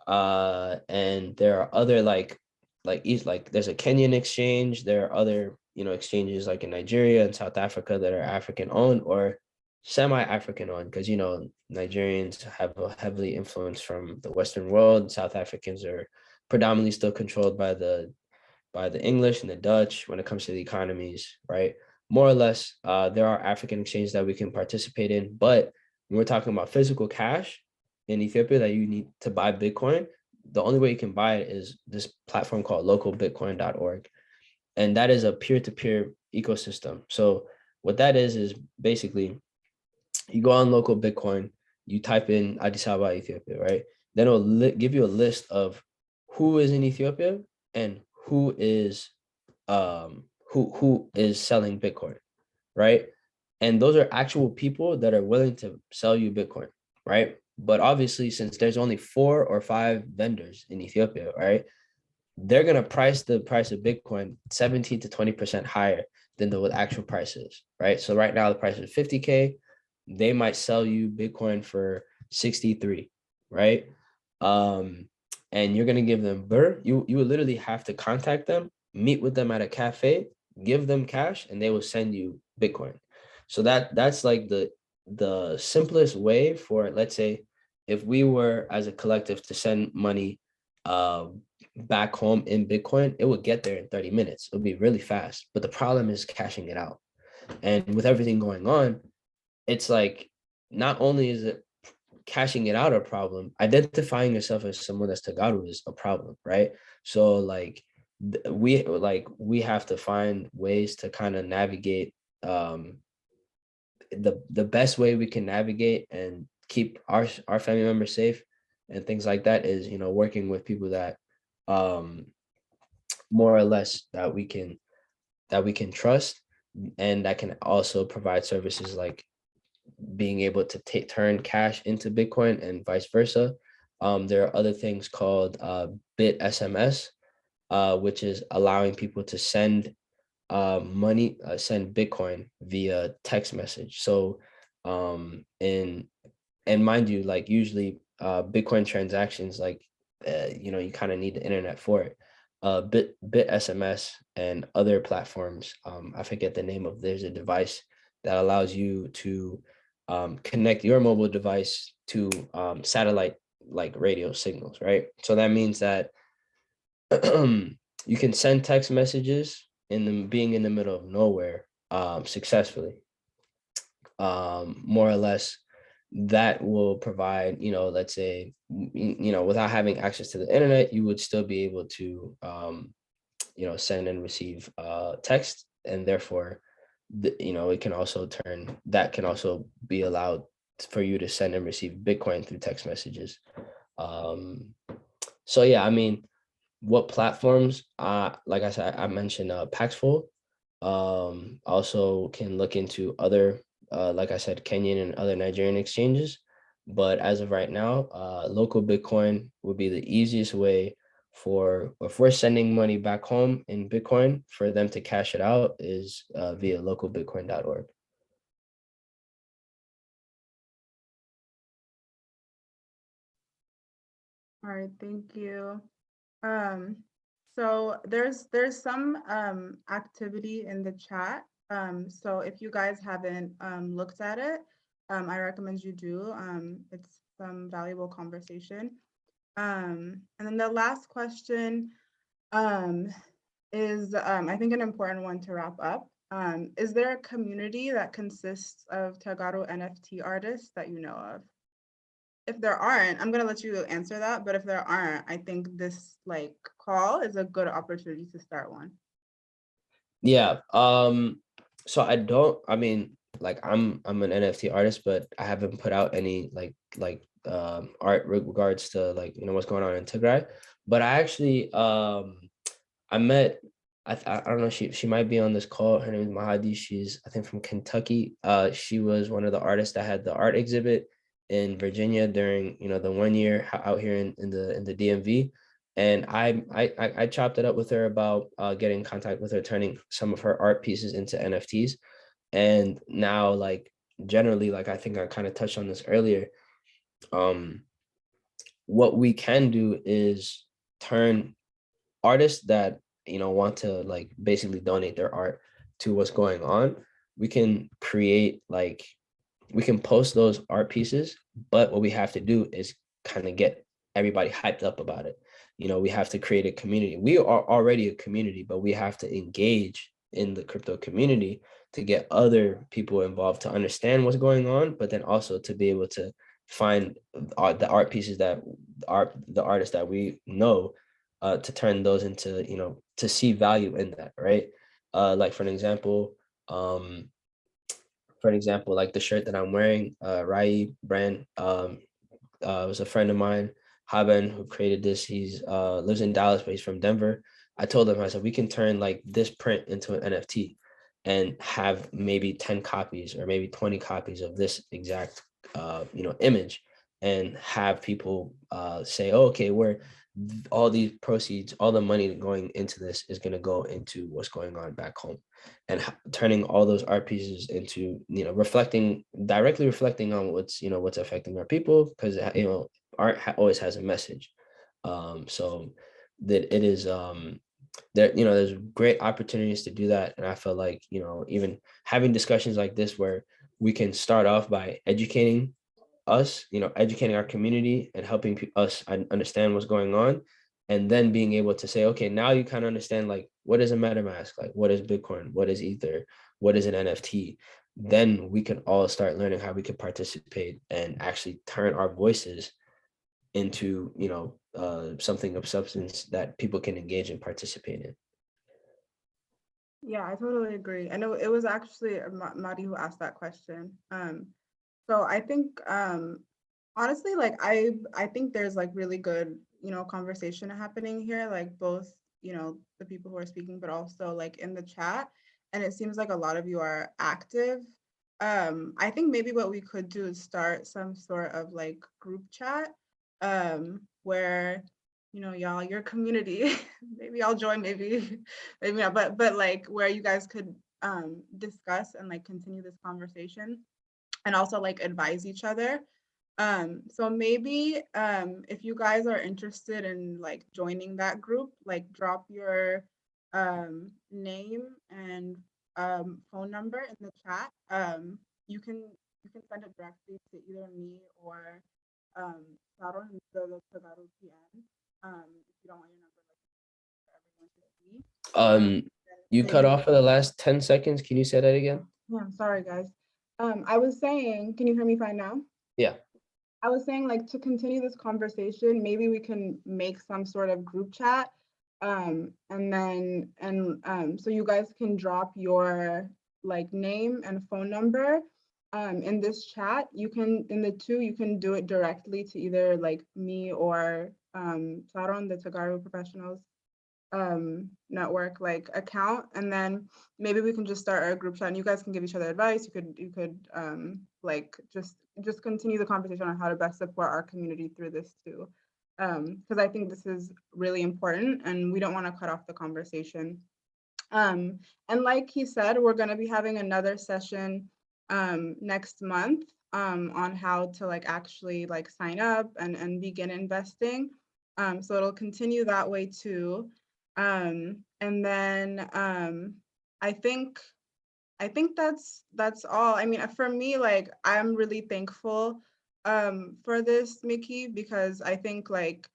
and there are other there's a Kenyan exchange. There are other exchanges like in Nigeria and South Africa that are African owned or semi-African owned, because Nigerians have a heavily influence from the Western world. South Africans are predominantly still controlled by the English and the Dutch when it comes to the economies, right? More or less, there are African exchanges that we can participate in, but when we're talking about physical cash in Ethiopia that you need to buy Bitcoin, the only way you can buy it is this platform called localbitcoin.org. And that is a peer-to-peer ecosystem. So what that is basically you go on local Bitcoin, you type in Addis Ababa, Ethiopia, right? Then it'll give you a list of who is in Ethiopia and who is selling Bitcoin, right? And those are actual people that are willing to sell you Bitcoin, right? But obviously, since there's only 4 or 5 vendors in Ethiopia, right, they're gonna price the price of Bitcoin 17 to 20% higher than the actual price is, right? So right now the price is 50K. They might sell you Bitcoin for 63, right? And you're gonna give them you would literally have to contact them, meet with them at a cafe, give them cash, and they will send you Bitcoin. So that's like the simplest way for, let's say, if we were as a collective to send money back home in Bitcoin, it would get there in 30 minutes. It'll be really fast. But the problem is cashing it out. And with everything going on, it's like not only is it cashing it out a problem, identifying yourself as someone that's Tagaru is a problem, right? So we have to find ways to kind of navigate the best way we can navigate and keep our family members safe and things like that is working with people that more or less that we can trust, and that can also provide services like being able to turn cash into Bitcoin and vice versa. There are other things called Bit SMS, which is allowing people to send money, send Bitcoin via text message. So, and mind you, like usually Bitcoin transactions, like, you kind of need the internet for it. Bit SMS and other platforms, I forget the name of, there's a device that allows you to connect your mobile device to satellite like radio signals, right? So that means that you can send text messages being in the middle of nowhere successfully. More or less, that will provide, let's say, without having access to the internet, you would still be able to, send and receive text, and therefore, it can also can also be allowed for you to send and receive Bitcoin through text messages. So yeah, I mean, what platforms? Like I said, I mentioned Paxful. Also can look into other, like I said, Kenyan and other Nigerian exchanges. But as of right now, local Bitcoin would be the easiest way for, if we're sending money back home in Bitcoin, for them to cash it out is via localbitcoin.org. All right, thank you. So there's some activity in the chat. So if you guys haven't looked at it, I recommend you do. It's some valuable conversation. And then the last question is I think an important one to wrap up. Is there a community that consists of Tagaro NFT artists that you know of? If there aren't, I'm gonna let you answer that, but if there aren't, I think this like call is a good opportunity to start one. Yeah. So I mean, like I'm an NFT artist, but I haven't put out any art regards to like, what's going on in Tigray. But I actually I met, I don't know, she might be on this call. Her name is Mahadi. She's, I think, from Kentucky. She was one of the artists that had the art exhibit in Virginia during, the 1 year out here in the DMV. And I chopped it up with her about getting in contact with her, turning some of her art pieces into NFTs. And now, like, generally, like, I think I kind of touched on this earlier. What we can do is turn artists that want to like basically donate their art to what's going on. We can create, like, we can post those art pieces, but what we have to do is kind of get everybody hyped up about it. We have to create a community. We are already a community, but we have to engage in the crypto community to get other people involved to understand what's going on, but then also to be able to find the art pieces that the artists that we know, to turn those into, to see value in that, right? Like for an example, like the shirt that I'm wearing, Rai brand, was a friend of mine, Haben, who created this. He's lives in Dallas, but he's from Denver. I told him, I said, we can turn like this print into an NFT and have maybe 10 copies or maybe 20 copies of this exact image, and have people say, oh, okay, where all these proceeds, all the money going into this is going to go into what's going on back home, and turning all those art pieces into, directly reflecting on what's affecting our people, because art always has a message. So that it is, there's great opportunities to do that. And I feel like, even having discussions like this where we can start off by educating us, educating our community and helping us understand what's going on. And then being able to say, okay, now you kind of understand, like, what is a MetaMask? Like, what is Bitcoin? What is Ether? What is an NFT? Then we can all start learning how we can participate and actually turn our voices into, something of substance that people can engage and participate in. Yeah, I totally agree. I know it was actually Madi who asked that question. So I think honestly, like I think there's like really good, conversation happening here, like both, the people who are speaking, but also like in the chat. And it seems like a lot of you are active. I think maybe what we could do is start some sort of like group chat, where, y'all, your community, maybe I'll join, maybe not, but like where you guys could discuss and like continue this conversation and also like advise each other. So maybe if you guys are interested in like joining that group, like drop your name and phone number in the chat. You can send it directly to either me or Sharon, the Tagaro TN. If you don't want your number like for everyone to see. You Then cut maybe. off for the last 10 seconds. Can you say that again? Yeah, I'm sorry guys. I was saying, can you hear me fine now? Yeah. I was saying, like, to continue this conversation, maybe we can make some sort of group chat. So you guys can drop your like name and phone number in this chat. You can, you can do it directly to either like me or Sharon, the Tagaro professionals network like account, and then maybe we can just start a group chat and you guys can give each other advice. You could like just continue the conversation on how to best support our community through this too. Because I think this is really important and we don't want to cut off the conversation. And like he said, we're going to be having another session next month on how to like actually like sign up and begin investing. So it'll continue that way too. And then I think that's all. I mean, for me, like I'm really thankful for this, Mickey, because I think like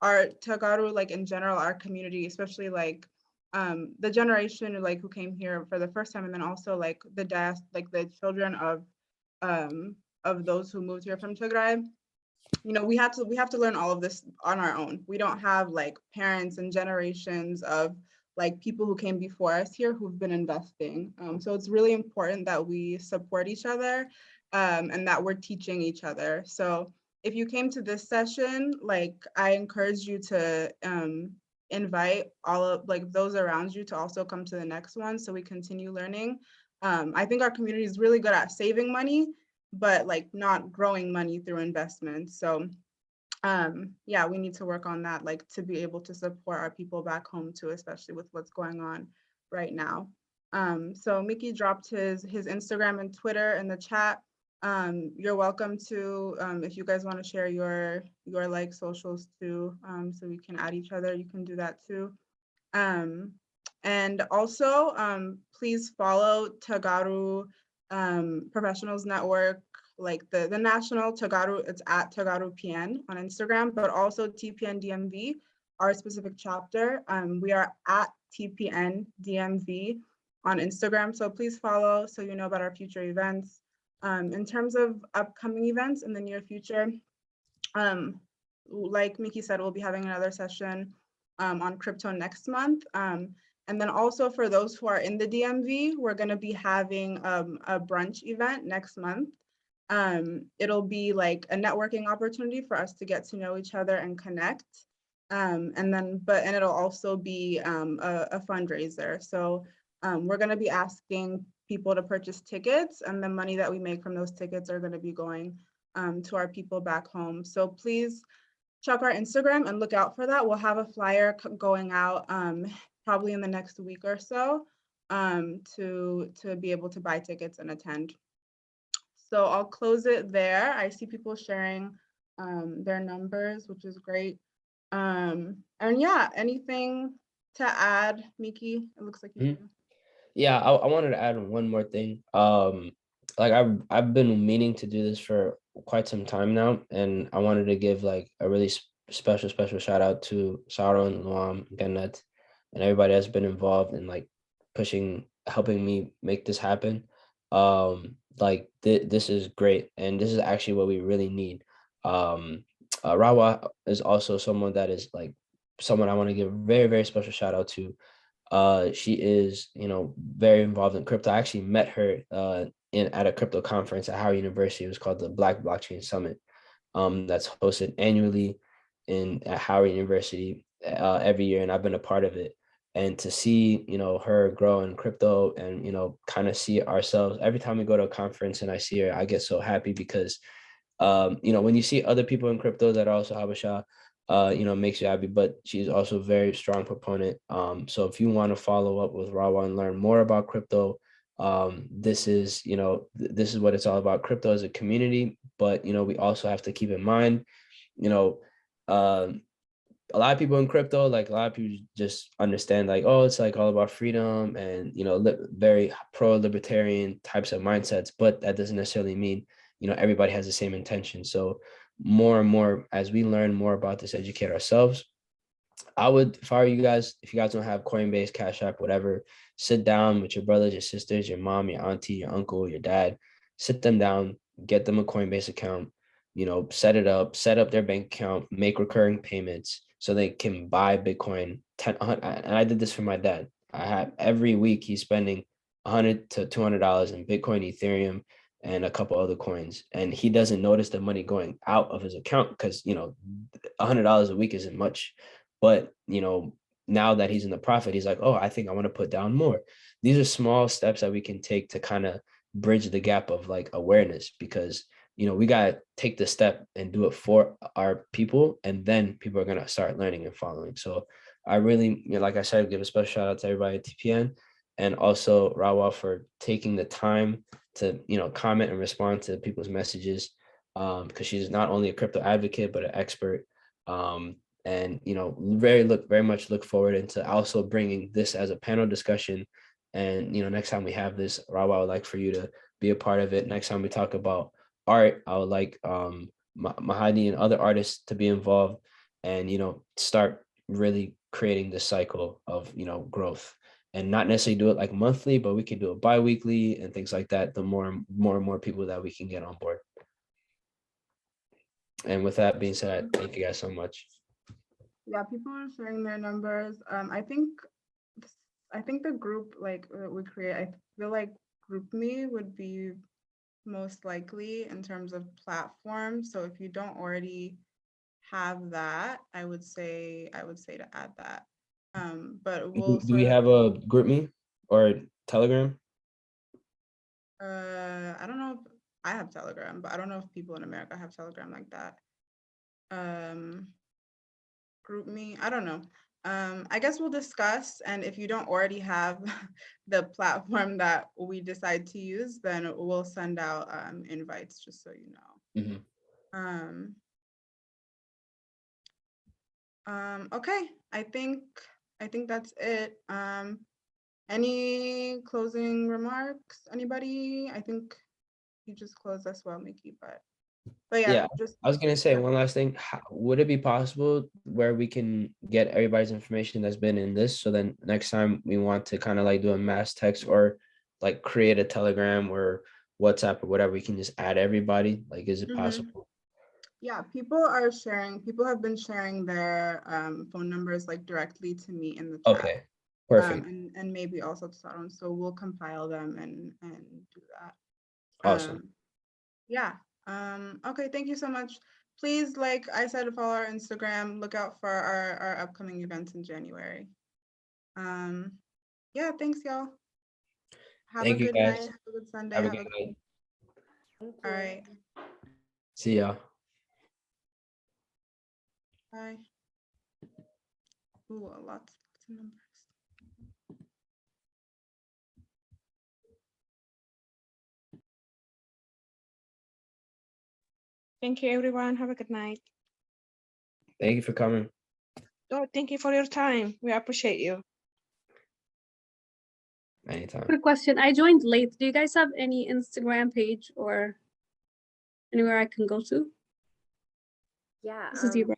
our Tagaru, like in general, our community, especially like the generation like who came here for the first time, and then also like the children of those who moved here from Tigray. You know, we have to learn all of this on our own. We don't have like parents and generations of like people who came before us here who've been investing. So it's really important that we support each other and that we're teaching each other. So if you came to this session, like I encourage you to invite all of like those around you to also come to the next one so we continue learning. I think our community is really good at saving money, but like not growing money through investments. So yeah, we need to work on that, like to be able to support our people back home too, especially with what's going on right now. So Mickey dropped his Instagram and Twitter in the chat. You're welcome to, if you guys want to share your like socials too, so we can add each other, you can do that too. And also, please follow Tagaru Professionals Network, like the national Tagaru, it's at Tagaru PN on Instagram, but also TPN DMV, our specific chapter. We are at TPN DMV on Instagram, so please follow so you know about our future events. In terms of upcoming events in the near future, like Mickey said, we'll be having another session on crypto next month. And then also for those who are in the DMV, we're going to be having a brunch event next month. It'll be like a networking opportunity for us to get to know each other and connect. And it'll also be a fundraiser. So we're going to be asking people to purchase tickets, and the money that we make from those tickets are going to be going to our people back home. So please check our Instagram and look out for that. We'll have a flyer going out probably in the next week or so to be able to buy tickets and attend. So I'll close it there. I see people sharing their numbers, which is great. And yeah, anything to add, Miki? It looks like you do. Yeah, I wanted to add one more thing. Like I've been meaning to do this for quite some time now, and I wanted to give like a really special shout out to Sauron, Noam, Gannet, and everybody that's been involved in like helping me make this happen. Like this is great, and this is actually what we really need. Rawa is also someone that is like someone I want to give a very, very special shout out to. She is, very involved in crypto. I actually met her at a crypto conference at Howard University. It was called the Black Blockchain Summit. That's hosted annually at Howard University every year, and I've been a part of it. And to see, her grow in crypto and, kind of see ourselves every time we go to a conference and I see her, I get so happy because, when you see other people in crypto that are also Habesha, makes you happy, but she's also a very strong proponent. So if you want to follow up with Rawa and learn more about crypto, this is what it's all about. Crypto as a community, but, we also have to keep in mind, a lot of people in crypto, like a lot of people just understand like, oh, it's like all about freedom and, very pro-libertarian types of mindsets, but that doesn't necessarily mean, everybody has the same intention. So more and more, as we learn more about this, educate ourselves, I would, if I were you guys, if you guys don't have Coinbase, Cash App, whatever, sit down with your brothers, your sisters, your mom, your auntie, your uncle, your dad, sit them down, get them a Coinbase account, set up their bank account, make recurring payments so they can buy Bitcoin. And I did this for my dad. I have every week he's spending $100 to $200 in Bitcoin, Ethereum, and a couple other coins. And he doesn't notice the money going out of his account because, $100 a week isn't much. But, now that he's in the profit, he's like, oh, I think I want to put down more. These are small steps that we can take to kind of bridge the gap of like awareness, because we got to take the step and do it for our people, and then people are going to start learning and following. So I really, like I said, give a special shout out to everybody at TPN, and also Rawa for taking the time to comment and respond to people's messages, because she's not only a crypto advocate but an expert, and very much look forward into also bringing this as a panel discussion. And next time we have this, Rawa, I would like for you to be a part of it. Next time we talk about art, I would like Mahadi and other artists to be involved, and start really creating this cycle of growth, and not necessarily do it like monthly, but we can do it bi-weekly and things like that. The more and more people that we can get on board. And with that being said, I thank you guys so much. Yeah, people are sharing their numbers. I think the group like we create, I feel like GroupMe would be most likely in terms of platform. So if you don't already have that, I would say to add that. But we'll Do we have a GroupMe or Telegram? I don't know if I have Telegram, but I don't know if people in America have Telegram like that. GroupMe, I don't know. I guess we'll discuss, and if you don't already have the platform that we decide to use, then we'll send out invites, just so you know. Okay, I think that's it. Any closing remarks, anybody? I think you just closed as well, Mickey, but yeah, just I was gonna say one last thing. Would it be possible where we can get everybody's information that's been in this, so then next time we want to kind of like do a mass text or like create a Telegram or WhatsApp or whatever, we can just add everybody? Like, is it possible? Yeah, people have been sharing their phone numbers like directly to me in the chat. Okay, perfect. And maybe also to Saron, so we'll compile them and do that. Awesome. Yeah. Okay, thank you so much. Please, like I said, follow our Instagram, look out for our upcoming events in January. Yeah, thanks, y'all. Have Thank a you, good night. guys. Have a good Sunday. Have a good night. All right. See y'all. Bye. Ooh, lots of numbers. Thank you, everyone. Have a good night. Thank you for coming. Oh, thank you for your time. We appreciate you. Anytime. Quick question. I joined late. Do you guys have any Instagram page or anywhere I can go to? Yeah. This is Ibra.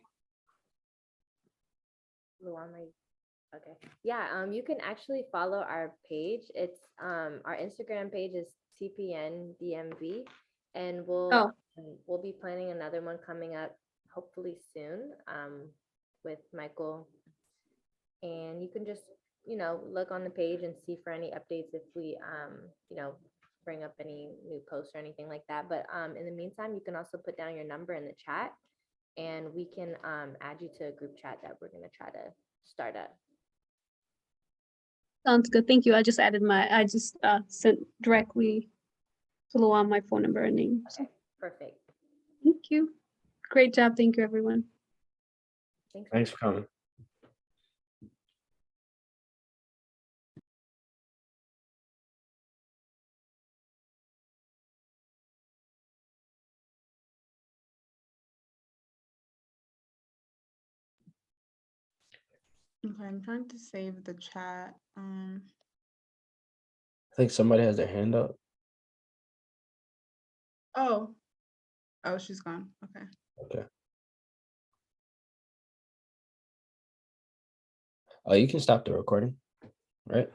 Okay. Yeah. You can actually follow our page. It's our Instagram page is TPN DMV, and we'll be planning another one coming up hopefully soon with Michael. And you can just look on the page and see for any updates if we bring up any new posts or anything like that. But in the meantime, you can also put down your number in the chat, and we can add you to a group chat that we're going to try to start up. Sounds good. Thank you. I just sent directly to Luan my phone number and name. So. Okay, perfect. Thank you. Great job. Thank you, everyone. Thanks for coming. Okay, I'm trying to save the chat. I think somebody has their hand up. Oh, she's gone. Okay. Okay. Oh, you can stop the recording, right?